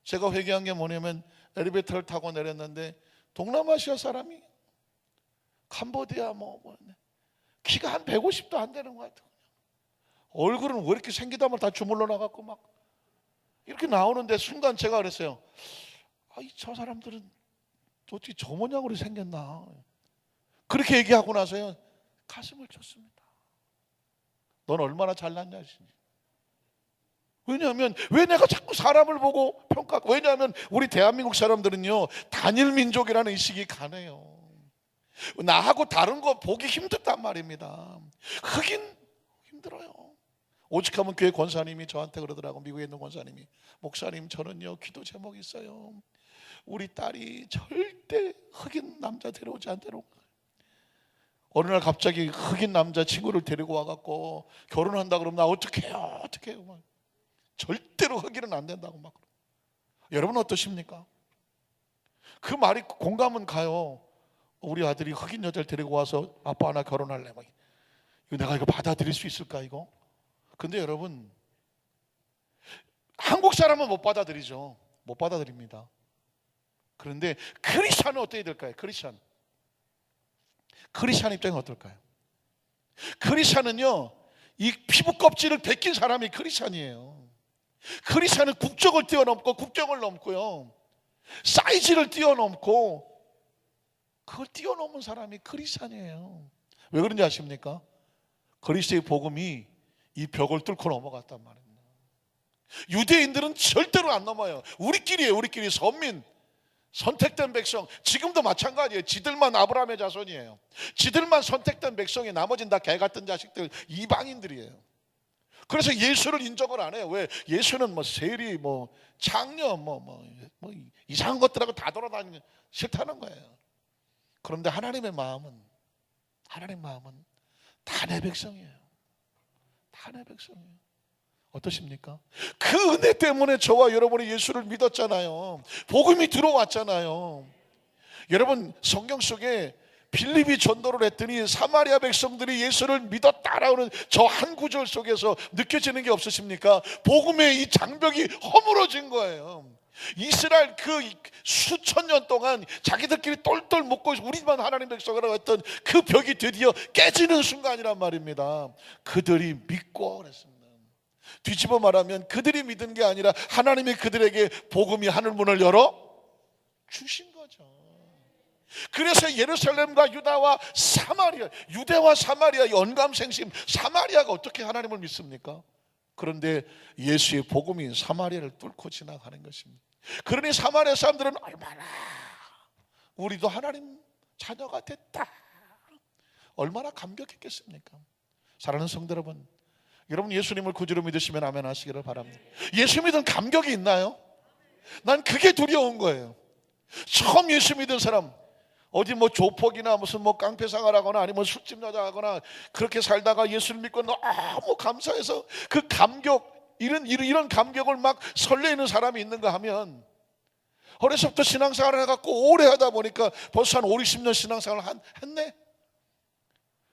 제가 회개한 게 뭐냐면, 엘리베이터를 타고 내렸는데 동남아시아 사람이, 캄보디아 키가 한 150도 안 되는 것 같아요. 얼굴은 왜 이렇게 생기다만 다 주물러 나갖고 막 이렇게 나오는데, 순간 제가 그랬어요. 저 사람들은 어떻게 저 모양으로 생겼나. 그렇게 얘기하고 나서요, 가슴을 쳤습니다. 넌 얼마나 잘났냐 하시니. 왜냐하면 왜 내가 자꾸 사람을 보고 평가하고, 왜냐하면 우리 대한민국 사람들은요, 단일 민족이라는 의식이 강해요. 나하고 다른 거 보기 힘들단 말입니다. 흑인 힘들어요. 오직하면 교회 권사님이 저한테 그러더라고. 미국에 있는 권사님이, 목사님 저는요 기도 제목이 있어요. 우리 딸이 절대 흑인 남자 데려오지 않도록. 어느 날 갑자기 흑인 남자 친구를 데리고 와갖고 결혼한다 그러면 나 어떻게 해요? 어떻게 해요? 절대로 흑인은 안 된다고 막. 여러분 어떠십니까? 그 말이 공감은 가요. 우리 아들이 흑인 여자를 데리고 와서 아빠 나 결혼할래 막. 내가 이거 받아들일 수 있을까 이거? 근데 여러분, 한국 사람은 못 받아들이죠. 못 받아들입니다. 그런데 크리스찬은 어떻게 될까요? 크리스찬 입장은 어떨까요? 크리스찬은요, 이 피부 껍질을 벗긴 사람이 크리스찬이에요. 크리스찬은 국적을 뛰어넘고 국경을 넘고요, 사이즈를 뛰어넘고 그걸 뛰어넘은 사람이 크리스찬이에요. 왜 그런지 아십니까? 그리스도의 복음이 이 벽을 뚫고 넘어갔단 말입니다. 유대인들은 절대로 안 넘어요. 우리끼리예요. 우리끼리 선민, 선택된 백성. 지금도 마찬가지예요. 지들만 아브라함의 자손이에요. 지들만 선택된 백성이, 나머지는 다 개같은 자식들, 이방인들이에요. 그래서 예수를 인정을 안 해요. 왜? 예수는 세리, 장녀, 이상한 것들하고 다 돌아다니는, 싫다는 거예요. 그런데 하나님 마음은 다 내 백성이에요. 다 내 백성이에요. 어떠십니까? 그 은혜 때문에 저와 여러분이 예수를 믿었잖아요. 복음이 들어왔잖아요. 여러분, 성경 속에 빌립이 전도를 했더니 사마리아 백성들이 예수를 믿었다라는 저 한 구절 속에서 느껴지는 게 없으십니까? 복음의 이 장벽이 허물어진 거예요. 이스라엘 그 수천 년 동안 자기들끼리 똘똘 묶고 우리만 하나님 백성이라고 했던 그 벽이 드디어 깨지는 순간이란 말입니다. 그들이 믿고 그랬습니다. 뒤집어 말하면 그들이 믿은 게 아니라 하나님이 그들에게 복음이 하늘문을 열어 주신 거죠. 그래서 예루살렘과 유다와 사마리아, 유대와 사마리아 연감생심, 사마리아가 어떻게 하나님을 믿습니까? 그런데 예수의 복음이 사마리아를 뚫고 지나가는 것입니다. 그러니 사마리아 사람들은 얼마나 우리도 하나님 자녀가 됐다, 얼마나 감격했겠습니까? 사랑하는 성도 여러분, 여러분 예수님을 구주로 믿으시면 아멘 하시기를 바랍니다. 예수 믿은 감격이 있나요? 난 그게 두려운 거예요. 처음 예수 믿은 사람, 어디 조폭이나 무슨 깡패상을 하거나 아니면 술집 여자 하거나 그렇게 살다가 예수를 믿고 너무 감사해서 그 감격, 이런 감격을 막 설레이는 사람이 있는가 하면, 어려서부터 신앙생활을 해갖고 오래 하다 보니까 벌써 한 50년 신앙생활을 했네.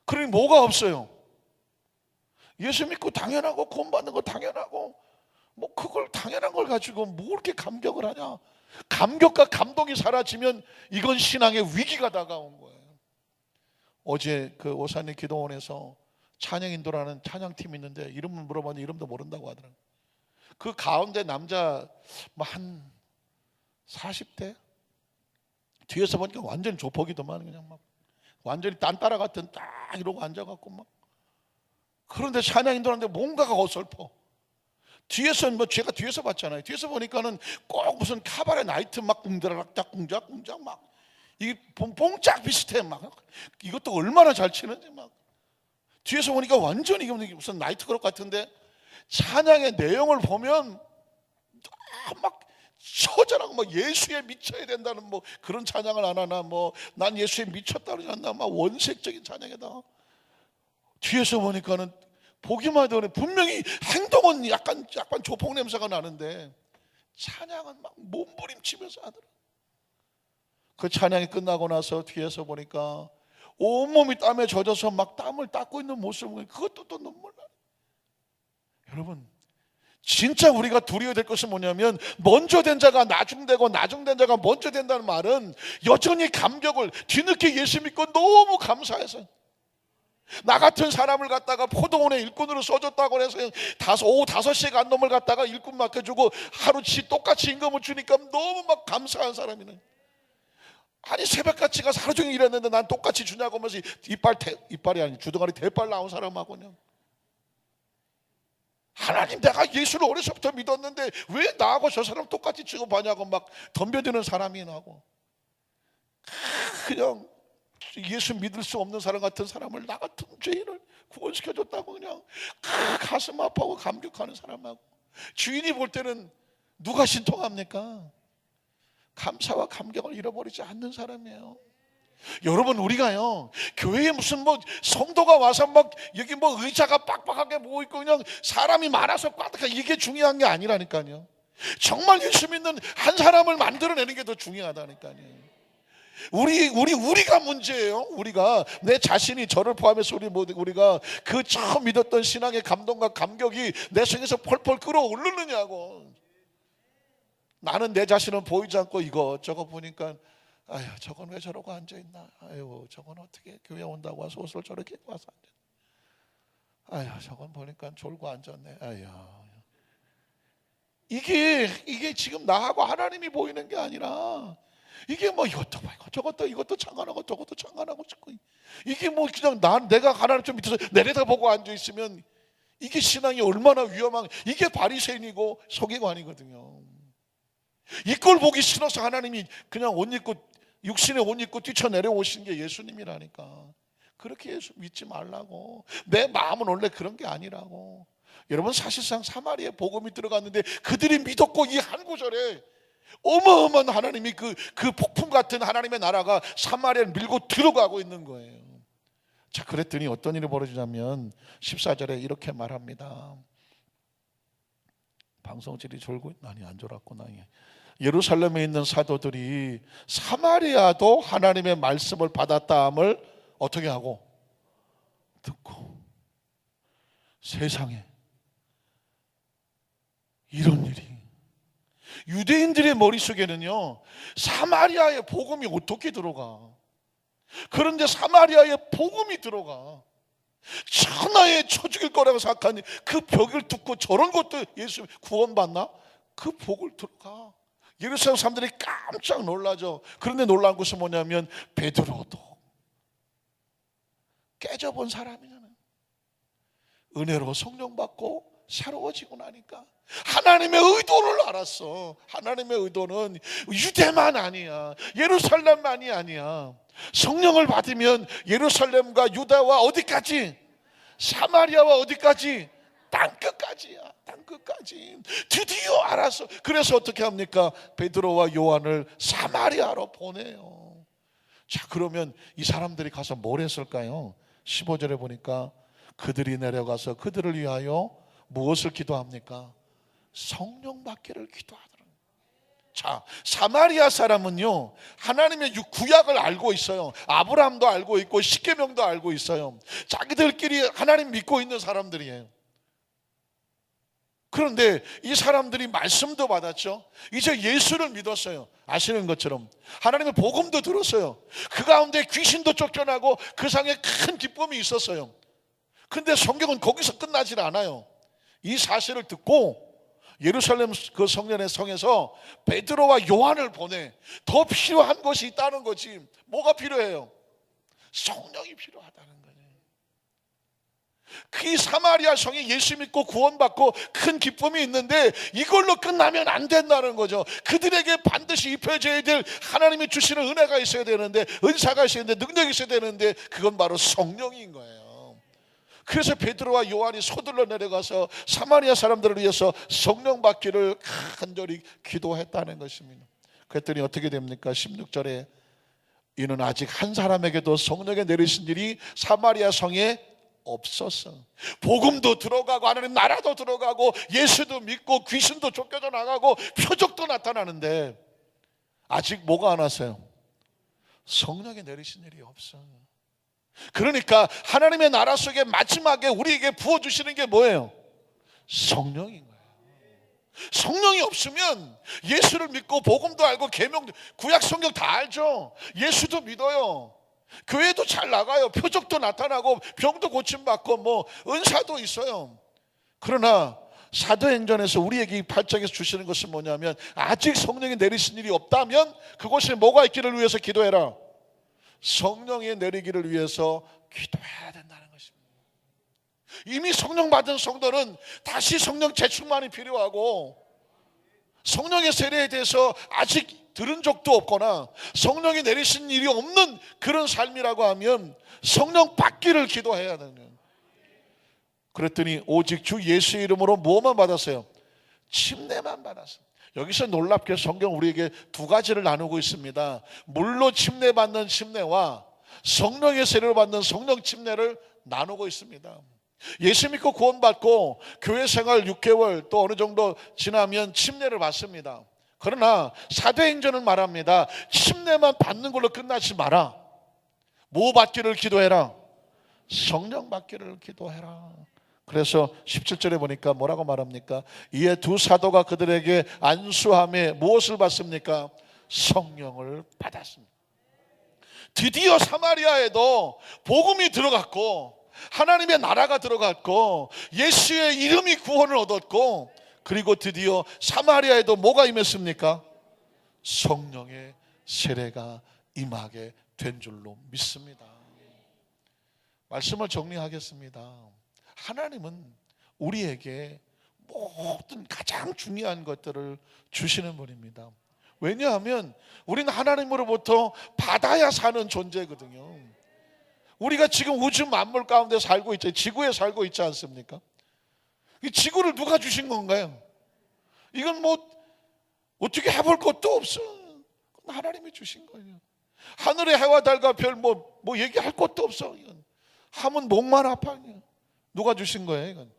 그러니 뭐가 없어요. 예수 믿고 당연하고 구원받는 거 당연하고 그걸 당연한 걸 가지고 뭐 이렇게 감격을 하냐. 감격과 감동이 사라지면 이건 신앙의 위기가 다가온 거예요. 어제 그 오산리 기도원에서 찬양인도라는 찬양팀이 있는데 이름을 물어봤는데 이름도 모른다고 하더라고요. 그 가운데 남자 한 40대? 뒤에서 보니까 완전 조폭이더만, 그냥 완전히 딴따라 같은 딱 이러고 앉아갖고 그런데 찬양인도하는데 뭔가가 어설퍼. 뒤에서 제가 뒤에서 봤잖아요. 뒤에서 보니까는 꼭 무슨 카바레 나이트 궁다락딱 궁작궁작 이 뽕짝 비슷해 이것도 얼마나 잘 치는지 뒤에서 보니까 완전히 이게 무슨 나이트클럽 같은데, 찬양의 내용을 보면 처절하고 예수에 미쳐야 된다는 그런 찬양을 안 하나, 난 예수에 미쳤다 그러지 않나, 원색적인 찬양에다 뒤에서 보니까는 보기만 해도 분명히 행동은 약간 조폭 냄새가 나는데 찬양은 막 몸부림치면서 하더라. 그 찬양이 끝나고 나서 뒤에서 보니까 온몸이 땀에 젖어서 막 땀을 닦고 있는 모습을 보니 그것도 또 눈물 나요. 여러분, 진짜 우리가 두려워야 될 것은 뭐냐면, 먼저 된 자가 나중되고 나중된 자가 먼저 된다는 말은 여전히 감격을 뒤늦게 예수 믿고 너무 감사해서, 나 같은 사람을 갖다가 포도원에 일꾼으로 써줬다고 해서 오후 5시에 간 놈을 갖다가 일꾼 맡겨주고 하루치 똑같이 임금을 주니까 너무 막 감사한 사람이네. 아니 새벽같이 가서 하루 종일 일했는데 난 똑같이 주냐고 하면서 이빨이 아니 주둥아리 대빨 나온 사람하고는, 하나님 내가 예수를 어려서부터 믿었는데 왜 나하고 저 사람 똑같이 취급하냐고 막 덤벼드는 사람이 나고, 그냥 예수 믿을 수 없는 사람 같은 사람을, 나 같은 죄인을 구원시켜줬다고 그냥 가슴 아파하고 감격하는 사람하고, 주인이 볼 때는 누가 신통합니까? 감사와 감격을 잃어버리지 않는 사람이에요. 여러분, 우리가요 교회에 무슨 성도가 와서 여기 의자가 빡빡하게 모여 있고 그냥 사람이 많아서 꽉, 이게 중요한 게 아니라니까요. 정말 예수 믿는 한 사람을 만들어내는 게 더 중요하다니까요. 우리가 문제예요. 우리가, 내 자신이, 저를 포함해서 우리가 그 처음 믿었던 신앙의 감동과 감격이 내 속에서 펄펄 끓어오르느냐고. 나는 내 자신은 보이지 않고 이것저것 보니까, 아유 저건 왜 저러고 앉아있나, 아유 저건 어떻게 교회 온다고 와서 옷을 저렇게 입고 와서 앉았나, 아유 저건 보니까 졸고 앉았네, 아유. 이게 지금 나하고 하나님이 보이는 게 아니라, 이게 이것도 봐, 저것도, 이것도 장관하고 저것도 장관하고 싶고, 이게 그냥 내가 하나님 좀 밑에서 내려다보고 앉아있으면 이게 신앙이 얼마나 위험한, 이게 바리새인이고 서기관이거든요. 이 꼴 보기 싫어서 하나님이 그냥 육신의 옷 입고 뛰쳐내려오신 게 예수님이라니까. 그렇게 예수 믿지 말라고. 내 마음은 원래 그런 게 아니라고. 여러분, 사실상 사마리아에 복음이 들어갔는데 그들이 믿었고, 이 한 구절에 어마어마한 하나님이 그 폭풍 같은 하나님의 나라가 사마리아를 밀고 들어가고 있는 거예요. 자, 그랬더니 어떤 일이 벌어지냐면 14절에 이렇게 말합니다. 방송질이 졸고 있나니 안 졸았구나. 예루살렘에 있는 사도들이 사마리아도 하나님의 말씀을 받았다함을 어떻게 하고 듣고, 세상에 이런 일이, 유대인들의 머릿속에는요 사마리아의 복음이 어떻게 들어가? 그런데 사마리아의 복음이 들어가. 천하에 쳐 죽일 거라고 생각하니 그 벽을 뚫고 저런 것도 예수 구원받나? 그 복을 들어가. 예루살렘 사람들이 깜짝 놀라죠. 그런데 놀라운 것은 뭐냐면 베드로도 깨져본 사람이잖아요. 은혜로 성령 받고 새로워지고 나니까 하나님의 의도를 알았어. 하나님의 의도는 유대만 아니야, 예루살렘만이 아니야. 성령을 받으면 예루살렘과 유다와 어디까지? 사마리아와 어디까지? 땅끝까지야. 땅끝까지. 드디어 알았어. 그래서 어떻게 합니까? 베드로와 요한을 사마리아로 보내요. 자, 그러면 이 사람들이 가서 뭘 했을까요? 15절에 보니까 그들이 내려가서 그들을 위하여 무엇을 기도합니까? 성령 받기를 기도하더라. 자, 사마리아 사람은요 하나님의 구약을 알고 있어요. 아브라함도 알고 있고 십계명도 알고 있어요. 자기들끼리 하나님 믿고 있는 사람들이에요. 그런데 이 사람들이 말씀도 받았죠. 이제 예수를 믿었어요. 아시는 것처럼 하나님의 복음도 들었어요. 그 가운데 귀신도 쫓겨나고 그 상에 큰 기쁨이 있었어요. 근데 성경은 거기서 끝나질 않아요. 이 사실을 듣고 예루살렘 그 성전의 성에서 베드로와 요한을 보내. 더 필요한 것이 있다는 거지. 뭐가 필요해요? 성령이 필요하다는 거예요. 그 사마리아 성에 예수 믿고 구원받고 큰 기쁨이 있는데 이걸로 끝나면 안 된다는 거죠. 그들에게 반드시 입혀져야 될 하나님이 주시는 은혜가 있어야 되는데, 은사가 있어야 되는데, 능력이 있어야 되는데, 그건 바로 성령인 거예요. 그래서 베드로와 요한이 서둘러 내려가서 사마리아 사람들을 위해서 성령 받기를 간절히 기도했다는 것입니다. 그랬더니 어떻게 됩니까? 16절에 이는 아직 한 사람에게도 성령의 내리신 일이 사마리아 성에 없었어. 복음도 들어가고 하나님 나라도 들어가고 예수도 믿고 귀신도 쫓겨져 나가고 표적도 나타나는데 아직 뭐가 안 왔어요? 성령이 내리신 일이 없어. 그러니까 하나님의 나라 속에 마지막에 우리에게 부어주시는 게 뭐예요? 성령인 거예요. 성령이 없으면 예수를 믿고 복음도 알고 계명도, 구약 성경 다 알죠. 예수도 믿어요. 교회도 잘 나가요. 표적도 나타나고 병도 고침받고 뭐 은사도 있어요. 그러나 사도행전에서 우리에게 이 8장에서 주시는 것은 뭐냐면 아직 성령이 내리신 일이 없다면 그곳에 뭐가 있기를 위해서 기도해라. 성령이 내리기를 위해서 기도해야 된다는 것입니다. 이미 성령 받은 성도는 다시 성령 재충만이 필요하고 성령의 세례에 대해서 아직 들은 적도 없거나 성령이 내리신 일이 없는 그런 삶이라고 하면 성령 받기를 기도해야 되는 거예요. 그랬더니 오직 주 예수의 이름으로 뭐만 받았어요? 침례만 받았어요. 여기서 놀랍게 성경 우리에게 두 가지를 나누고 있습니다. 물로 침례받는 침례와 성령의 세례를 받는 성령 침례를 나누고 있습니다. 예수 믿고 구원받고 교회 생활 6개월 또 어느 정도 지나면 침례를 받습니다. 그러나 사도행전은 말합니다. 침례만 받는 걸로 끝나지 마라. 뭐 받기를 기도해라? 성령 받기를 기도해라. 그래서 17절에 보니까 뭐라고 말합니까? 이에 두 사도가 그들에게 안수함에 무엇을 받습니까? 성령을 받았습니다. 드디어 사마리아에도 복음이 들어갔고 하나님의 나라가 들어갔고 예수의 이름이 구원을 얻었고 그리고 드디어 사마리아에도 뭐가 임했습니까? 성령의 세례가 임하게 된 줄로 믿습니다. 말씀을 정리하겠습니다. 하나님은 우리에게 모든 가장 중요한 것들을 주시는 분입니다. 왜냐하면 우리는 하나님으로부터 받아야 사는 존재거든요. 우리가 지금 우주 만물 가운데 살고 있죠. 지구에 살고 있지 않습니까? 이 지구를 누가 주신 건가요? 이건 뭐 어떻게 해볼 것도 없어. 하나님이 주신 거예요. 하늘의 해와 달과 별 뭐 얘기할 것도 없어. 이건 하면 목만 아파. 누가 주신 거예요? 이건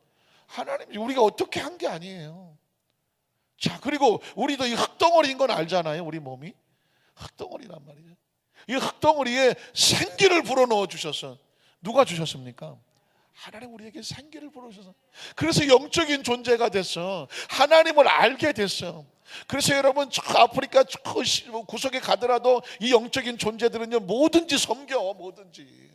하나님이. 우리가 어떻게 한 게 아니에요. 자, 그리고 우리도 이 흙덩어리인 건 알잖아요. 우리 몸이 흙덩어리란 말이에요. 이 흙덩어리에 생기를 불어넣어 주셔서 누가 주셨습니까? 하나님 우리에게 생기를 불어주셔서 그래서 영적인 존재가 됐어. 하나님을 알게 됐어. 그래서 여러분 저 아프리카 저 구석에 가더라도 이 영적인 존재들은요 뭐든지 섬겨. 뭐든지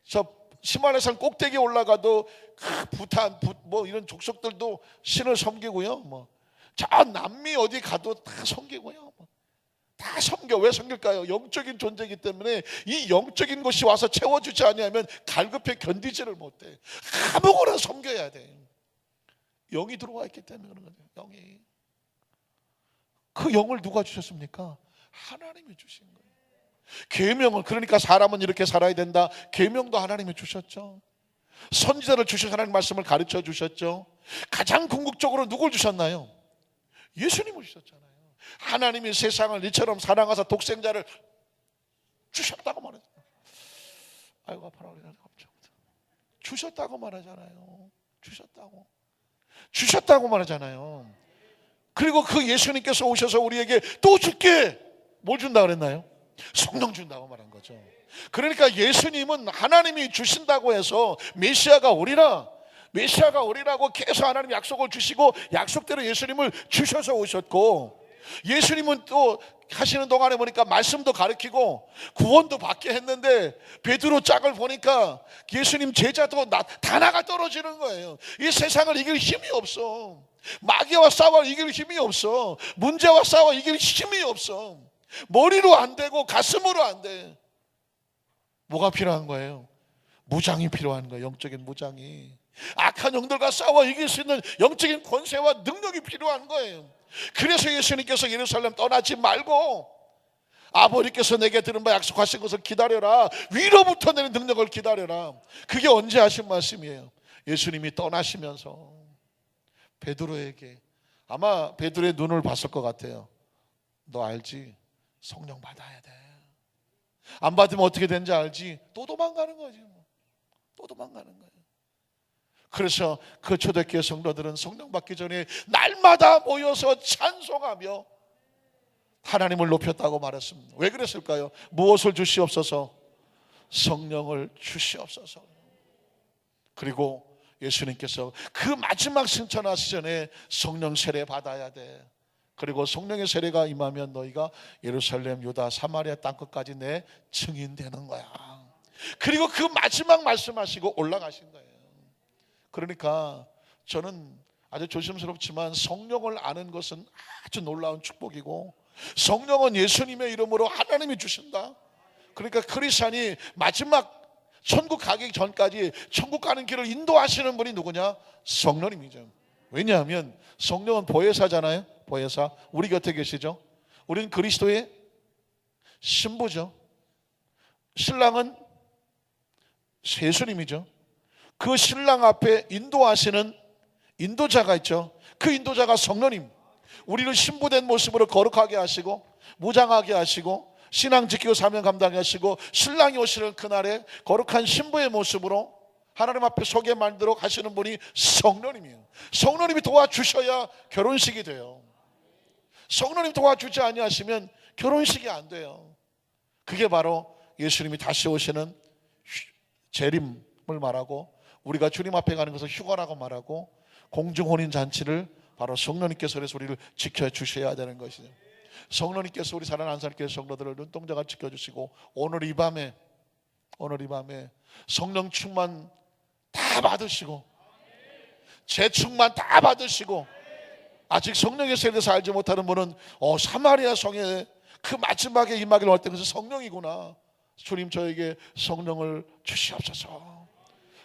저 히말라야 꼭대기에 올라가도 부탄 뭐 이런 족속들도 신을 섬기고요. 저 남미 어디 가도 다 섬기고요. 다 섬겨. 왜 섬길까요? 영적인 존재이기 때문에 이 영적인 것이 와서 채워주지 아니하면 갈급해 견디지를 못해. 아무거나 섬겨야 돼. 영이 들어와 있기 때문에 그런 거죠. 영이. 그 영을 누가 주셨습니까? 하나님이 주신 거예요. 계명을, 그러니까 사람은 이렇게 살아야 된다. 계명도 하나님이 주셨죠. 선지자를 주셔서 하나님 말씀을 가르쳐 주셨죠. 가장 궁극적으로 누굴 주셨나요? 예수님을 주셨잖아요. 하나님이 세상을 이처럼 사랑하사 독생자를 주셨다고 말하잖아요. 아이고 아파라. 주셨다고 말하잖아요. 주셨다고 말하잖아요. 그리고 그 예수님께서 오셔서 우리에게 또 줄게 뭘 준다 그랬나요? 성령 준다고 말한 거죠. 그러니까 예수님은 하나님이 주신다고 해서 메시아가 오리라고 계속 하나님 약속을 주시고 약속대로 예수님을 주셔서 오셨고, 예수님은 또 하시는 동안에 보니까 말씀도 가르치고 구원도 받게 했는데 베드로 짝을 보니까 예수님 제자도 다 나가 떨어지는 거예요. 이 세상을 이길 힘이 없어. 마귀와 싸워 이길 힘이 없어. 문제와 싸워 이길 힘이 없어. 머리로 안 되고 가슴으로 안 돼. 뭐가 필요한 거예요? 무장이 필요한 거예요. 영적인 무장이. 악한 영들과 싸워 이길 수 있는 영적인 권세와 능력이 필요한 거예요. 그래서 예수님께서 예루살렘 떠나지 말고 아버지께서 내게 들은 바 약속하신 것을 기다려라. 위로부터 내는 능력을 기다려라. 그게 언제 하신 말씀이에요? 예수님이 떠나시면서 베드로에게, 아마 베드로의 눈을 봤을 것 같아요. 너 알지? 성령 받아야 돼. 안 받으면 어떻게 되는지 알지? 또 도망가는 거지. 또 도망가는 거예요. 그래서 그 초대교회 성도들은 성령 받기 전에 날마다 모여서 찬송하며 하나님을 높였다고 말했습니다. 왜 그랬을까요? 무엇을 주시옵소서? 성령을 주시옵소서. 그리고 예수님께서 그 마지막 승천하시기 전에 성령 세례 받아야 돼. 그리고 성령의 세례가 임하면 너희가 예루살렘, 유다, 사마리아 땅끝까지 내 증인 되는 거야. 그리고 그 마지막 말씀하시고 올라가신 거예요. 그러니까 저는 아주 조심스럽지만 성령을 아는 것은 아주 놀라운 축복이고, 성령은 예수님의 이름으로 하나님이 주신다. 그러니까 크리스찬이 마지막 천국 가기 전까지 천국 가는 길을 인도하시는 분이 누구냐? 성령님이죠. 왜냐하면 성령은 보혜사잖아요. 보혜사. 우리 곁에 계시죠. 우리는 그리스도의 신부죠. 신랑은 예수님이죠. 그 신랑 앞에 인도하시는 인도자가 있죠. 그 인도자가 성령님. 우리를 신부된 모습으로 거룩하게 하시고 무장하게 하시고 신앙 지키고 사명 감당하게 하시고 신랑이 오시는 그날에 거룩한 신부의 모습으로 하나님 앞에 서게 만들어 가시는 분이 성령님이에요. 성령님이 도와주셔야 결혼식이 돼요. 성령님 도와주지 아니하시면 결혼식이 안 돼요. 그게 바로 예수님이 다시 오시는 재림을 말하고, 우리가 주님 앞에 가는 것을 휴거라고 말하고, 공중혼인잔치를 바로 성령님께서 그래서 우리를 지켜주셔야 되는 것이죠. 성령님께서 우리 사랑하는 안산교회 성도들을 눈동자가 지켜주시고, 오늘 이 밤에 성령 충만 다 받으시고 재충만 다 받으시고, 아직 성령의 세례에서 알지 못하는 분은 사마리아 성에 그 마지막에 임하기를 할 때 그것은 성령이구나. 주님 저에게 성령을 주시옵소서.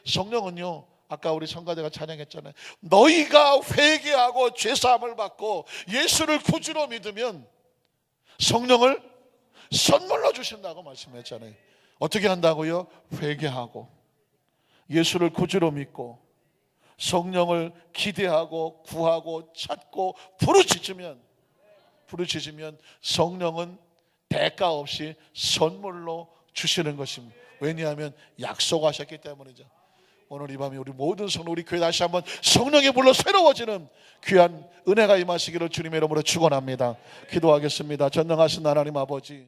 성령은요, 아까 우리 성가대가 찬양했잖아요. 너희가 회개하고 죄사함을 받고 예수를 구주로 믿으면 성령을 선물로 주신다고 말씀했잖아요. 어떻게 한다고요? 회개하고 예수를 구주로 믿고 성령을 기대하고 구하고 찾고 부르짖으면 성령은 대가 없이 선물로 주시는 것입니다. 왜냐하면 약속하셨기 때문이죠. 오늘 이 밤에 우리 모든 성도, 우리 교회 다시 한번 성령의 불로 새로워지는 귀한 은혜가 임하시기를 주님의 이름으로 축원합니다. 기도하겠습니다. 전능하신 하나님 아버지,